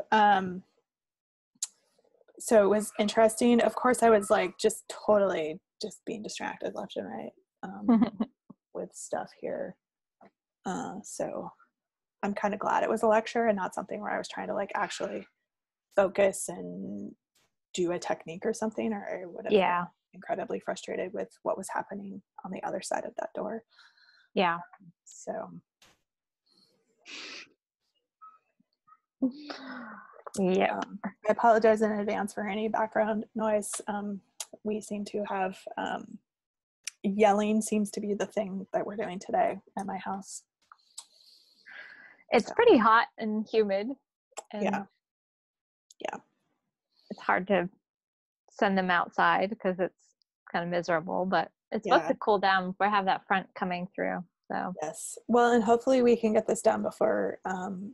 So it was interesting. Of course, I was like just totally just being distracted left and right with stuff here. So I'm kind of glad it was a lecture and not something where I was trying to like actually focus and do a technique or something, or I would have been incredibly frustrated with what was happening on the other side of that door. Yeah. So. Yeah. I apologize in advance for any background noise. We seem to have yelling seems to be the thing that we're doing today at my house. It's pretty hot and humid. And yeah. It's hard to send them outside because it's kind of miserable, but it's supposed to cool down. We have that front coming through. So yes. Well, and hopefully we can get this done before and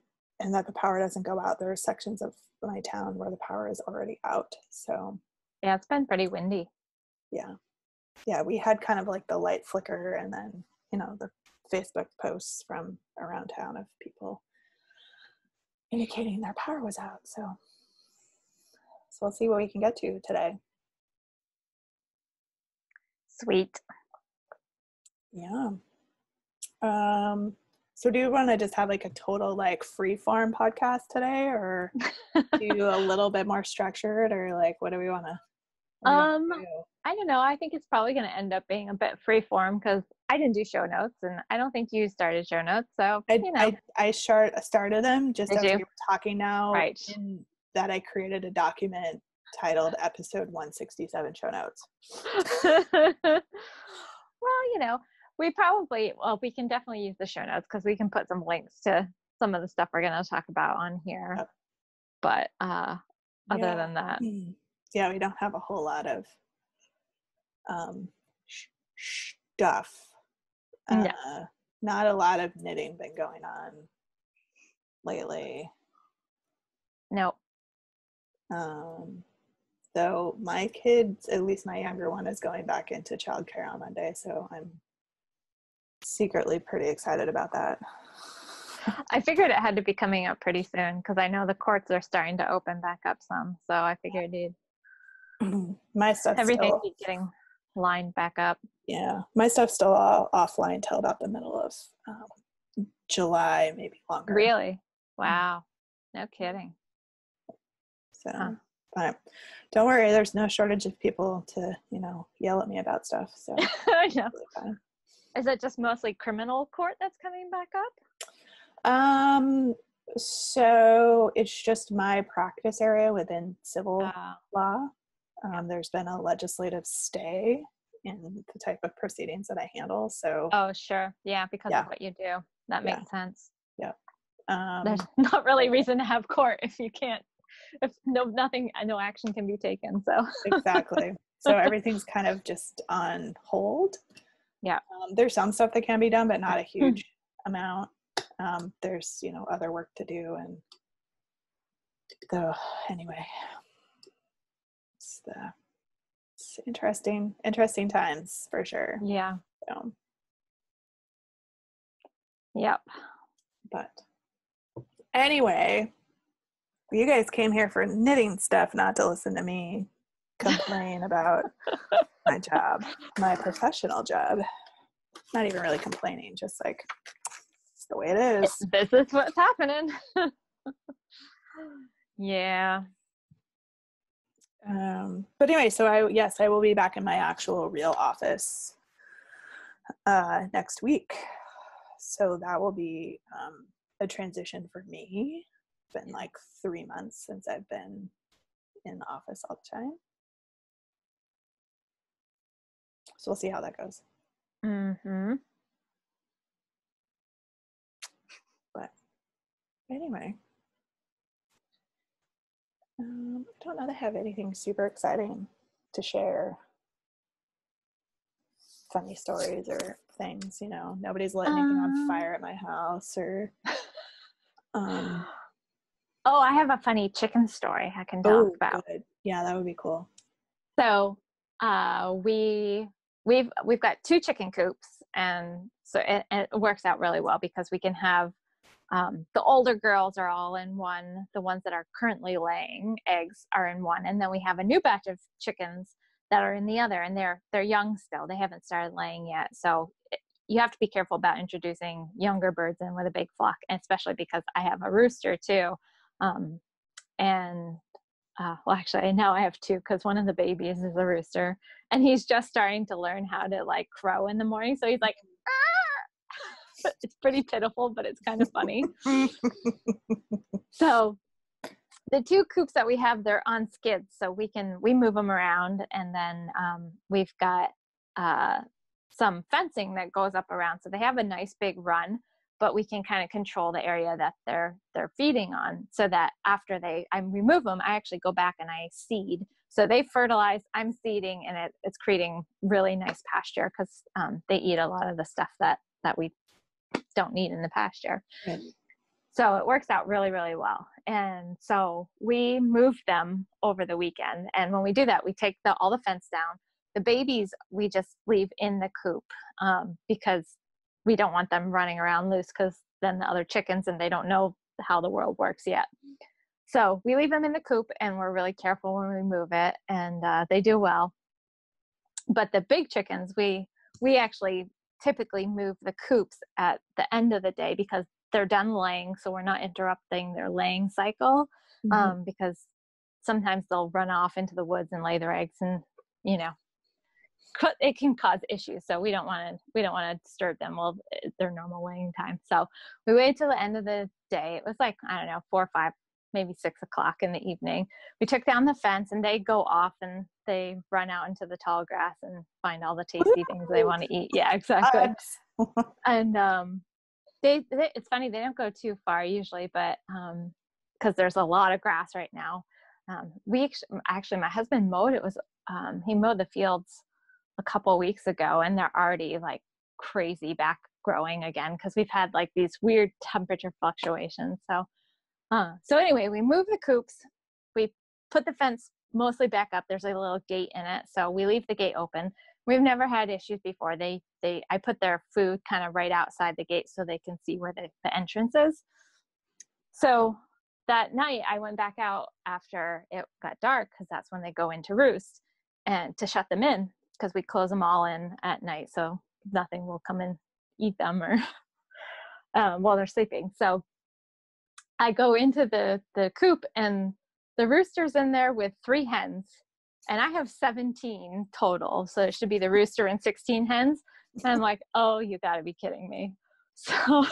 that the power doesn't go out. There are sections of my town where the power is already out. So yeah, it's been pretty windy. Yeah, we had kind of like the light flicker, and then the Facebook posts from around town of people indicating their power was out. So we'll see what we can get to today. Sweet. Yeah. So do you want to just have like a total like free form podcast today, or do a little bit more structured, or like what do we want to do? I don't know. I think it's probably going to end up being a bit free form because I didn't do show notes, and I don't think you started show notes. So, I started them just as we were talking now, right? In that I created a document titled episode 167 show notes. Well, we can definitely use the show notes because we can put some links to some of the stuff we're going to talk about on here. Yep. But other than that, yeah, we don't have a whole lot of stuff. No. Not a lot of knitting been going on lately. No. So my kids, at least my younger one, is going back into childcare on Monday, so I'm secretly pretty excited about that. I figured it had to be coming up pretty soon because I know the courts are starting to open back up some, so I figured my stuff everything still getting lined back up. Yeah, my stuff's still all offline till about the middle of July, maybe longer. Really? Wow. No kidding. So, but don't worry, there's no shortage of people to, yell at me about stuff. So I know. Really. Is it just mostly criminal court that's coming back up? So it's just my practice area within civil law. There's been a legislative stay in the type of proceedings that I handle. So sure. Yeah, because of what you do. That makes sense. Yeah. There's not really reason to have court if you can't, if no action can be taken. So exactly. So everything's kind of just on hold. Yeah. There's some stuff that can be done, but not a huge amount. There's, other work to do. And so anyway, it's interesting times for sure. Yeah. So. Yep. But anyway, you guys came here for knitting stuff, not to listen to me complain about my job, my professional job. Not even really complaining, just like it's the way it is. This is what's happening. Yeah. But anyway, so I will be back in my actual real office next week. So that will be a transition for me. It's been like 3 months since I've been in the office all the time. So we'll see how that goes. Mm-hmm. But anyway, I don't know that I have anything super exciting to share. Funny stories or things, nobody's lit anything on fire at my house or I have a funny chicken story I can talk about. Good. Yeah, that would be cool. So we've got 2 chicken coops, and so it works out really well because we can have the older girls are all in one, the ones that are currently laying eggs are in one, and then we have a new batch of chickens that are in the other, and they're young still. They haven't started laying yet. So you have to be careful about introducing younger birds in with a big flock, especially because I have a rooster too. Actually now I have 2 because one of the babies is a rooster, and he's just starting to learn how to like crow in the morning. So he's like, ah! It's pretty pitiful, but it's kind of funny. So the 2 coops that we have, they're on skids, so we move them around, and then we've got some fencing that goes up around, so they have a nice big run, but we can kind of control the area that they're feeding on, so that after I remove them, I actually go back and I seed. So they fertilize, I'm seeding, and it's creating really nice pasture because they eat a lot of the stuff that we don't need in the pasture. Right. So it works out really, really well. And so we moved them over the weekend. And when we do that, we take all the fence down. The babies, we just leave in the coop because we don't want them running around loose, because then the other chickens, and they don't know how the world works yet. So we leave them in the coop, and we're really careful when we move it, and they do well. But the big chickens, we actually typically move the coops at the end of the day because they're done laying, so we're not interrupting their laying cycle. Because sometimes they'll run off into the woods and lay their eggs, and it can cause issues. So we don't want to disturb them while their normal laying time. So we waited till the end of the day. It was like, I don't know, 4 or 5, maybe 6 o'clock in the evening. We took down the fence, and they go off and they run out into the tall grass and find all the tasty things they want to eat. Yeah, exactly. And it's funny, they don't go too far usually, but because there's a lot of grass right now. We actually, my husband mowed. He mowed the fields a couple of weeks ago, and they're already like crazy back growing again because we've had like these weird temperature fluctuations. So anyway, we moved the coops. We put the fence mostly back up. There's a little gate in it, so we leave the gate open. We've never had issues before. I put their food kind of right outside the gate so they can see where the entrance is. So that night I went back out after it got dark, because that's when they go into roost, and to shut them in, because we close them all in at night so nothing will come and eat them or while they're sleeping. So I go into the coop, and the rooster's in there with 3 hens, and I have 17 total. So it should be the rooster and 16 hens. And I'm like, oh, you gotta be kidding me. So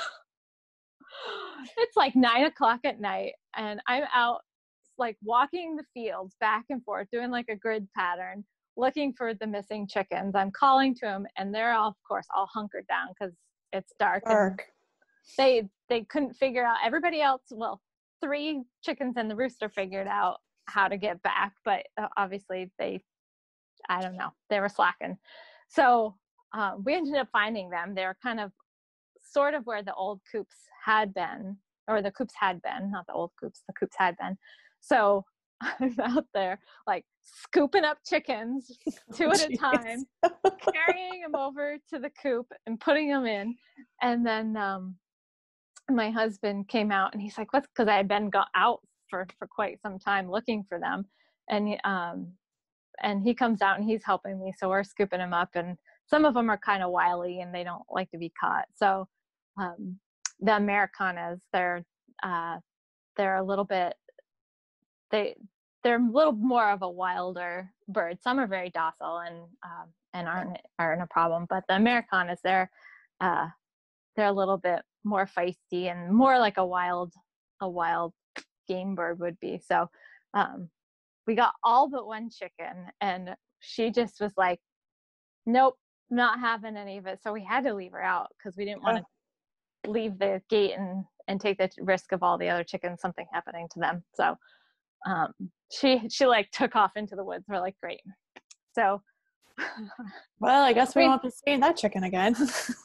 it's like 9 o'clock at night, and I'm out like walking the fields back and forth, doing like a grid pattern, looking for the missing chickens. I'm calling to them, and they're all, of course, all hunkered down because it's dark. And they couldn't figure out. Everybody else, well, 3 chickens and the rooster figured out how to get back, but obviously I don't know, they were slacking. So we ended up finding them. They were kind of sort of where the old coops had been, or the coops had been, not the old coops, the coops had been. So I'm out there like scooping up chickens 2 at a time, carrying them over to the coop and putting them in. And then my husband came out, and he's like, what's, because I had been out for quite some time looking for them. And he comes out and he's helping me. So we're scooping them up, and some of them are kind of wily and they don't like to be caught. So the Americanas, they're a little bit, they're a little more of a wilder bird. Some are very docile and aren't a problem, but the Americanas, they're a little bit more feisty and more like a wild game bird would be. So we got all but 1 chicken, and she just was like, nope, not having any of it. So we had to leave her out because we didn't want to leave the gate and take the risk of all the other chickens, something happening to them. So she like took off into the woods. We're like, great. So well, I guess we won't be seeing that chicken again.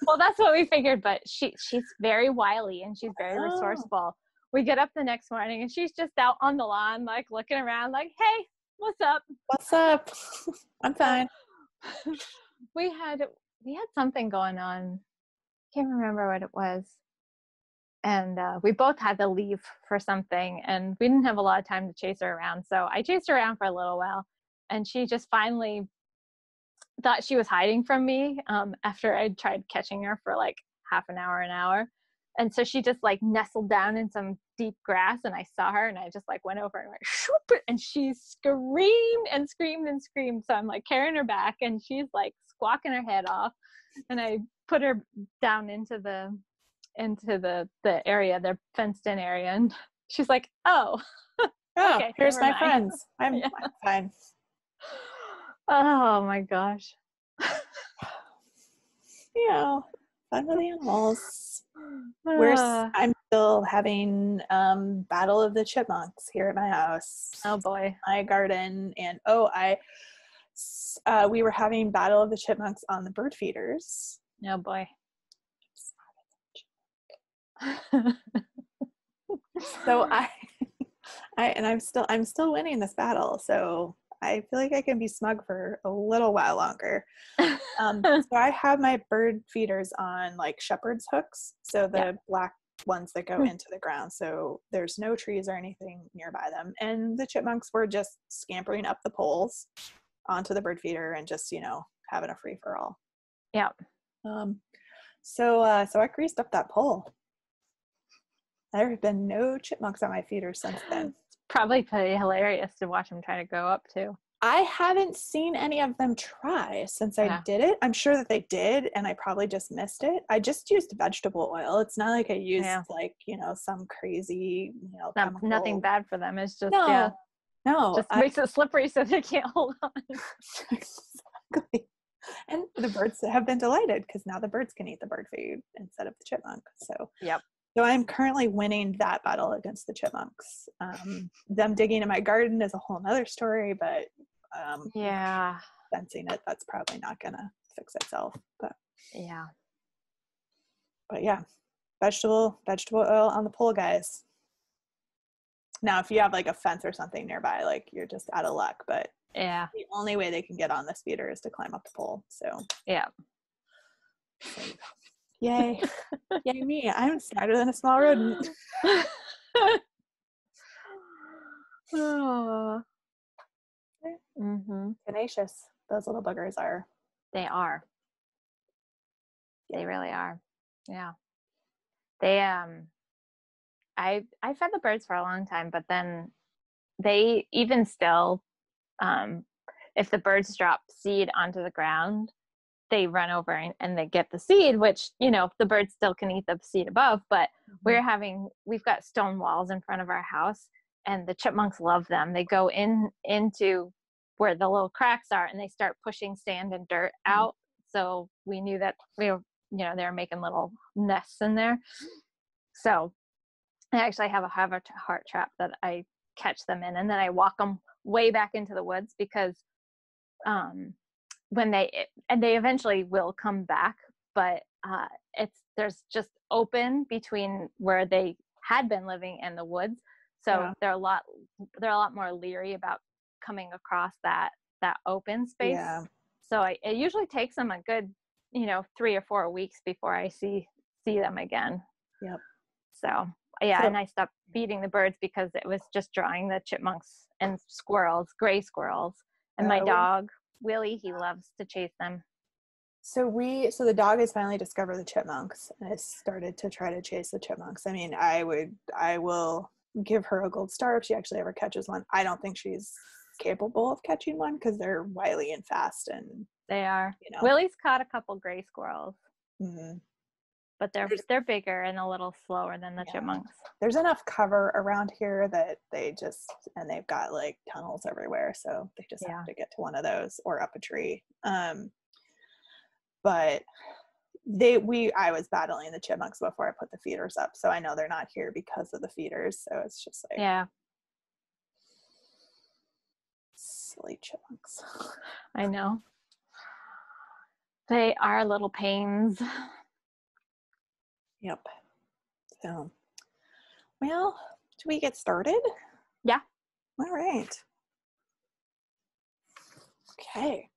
Well, that's what we figured, but she's very wily and she's very resourceful. We get up the next morning, and she's just out on the lawn, like looking around like, hey, what's up? What's up? I'm fine. We had something going on. Can't remember what it was. And we both had to leave for something, and we didn't have a lot of time to chase her around. So I chased her around for a little while, and she just finally thought she was hiding from me after I tried catching her for like half an hour. And so she just like nestled down in some deep grass, and I saw her, and I just like went over and went shoop, and she screamed and screamed and screamed. So I'm like carrying her back, and she's like squawking her head off, and I put her down into the area, the fenced in area, and she's like, oh, okay, here's my friends. I'm fine. Oh my gosh. Fun with animals. I'm still having Battle of the Chipmunks here at my house. Oh boy. My garden. And we were having Battle of the Chipmunks on the bird feeders. Oh boy. So I'm still winning this battle, so I feel like I can be smug for a little while longer. So I have my bird feeders on like shepherd's hooks, so the black ones that go into the ground, so there's no trees or anything nearby them, and the chipmunks were just scampering up the poles onto the bird feeder and just having a free-for-all. Yeah. So I greased up that pole. There have been no chipmunks on my feeders since then. It's probably pretty hilarious to watch them try to go up too. I haven't seen any of them try since I did it. I'm sure that they did, and I probably just missed it. I just used vegetable oil. It's not like I used like, you know, some crazy, you know, chemical. Nothing bad for them. It's just, no, just makes it slippery so they can't hold on. Exactly. And the birds have been delighted because now the birds can eat the bird food instead of the chipmunk. So So I'm currently winning that battle against the chipmunks. Them digging in my garden is a whole nother story, but fencing it, that's probably not gonna fix itself. But yeah, vegetable oil on the pole, guys. Now, if you have like a fence or something nearby, like you're just out of luck. But the only way they can get on this feeder is to climb up the pole. So yay. Yay me. I'm smarter than a small rodent. Tenacious. Those little buggers are. They are. They really are. Yeah. They I fed the birds for a long time, but then they even still if the birds drop seed onto the ground, they run over and they get the seed, which, you know, the birds still can eat the seed above, but we've got stone walls in front of our house, and the chipmunks love them. They go into where the little cracks are, and they start pushing sand and dirt out. So we knew that they were making little nests in there. So I actually have a heart trap that I catch them in, and then I walk them way back into the woods, because when they eventually will come back, but there's just open between where they had been living and the woods, so they're a lot more leery about coming across that open space. So it usually takes them a good 3 or 4 weeks before I see them again. So and I stopped feeding the birds because it was just drawing the chipmunks and gray squirrels, and my dog Willie, he loves to chase them. So the dog has finally discovered the chipmunks and has started to try to chase the chipmunks. I mean, I will give her a gold star if she actually ever catches one. I don't think she's capable of catching one because they're wily and fast, and they are. Willie's caught a couple gray squirrels, but they're bigger and a little slower than the chipmunks. There's enough cover around here that they've got like tunnels everywhere, so they just have to get to one of those or up a tree. But I was battling the chipmunks before I put the feeders up, so I know they're not here because of the feeders. So it's just like silly chipmunks. I know. They are little pains. Yep. So, well, do we get started? Yeah. All right. Okay.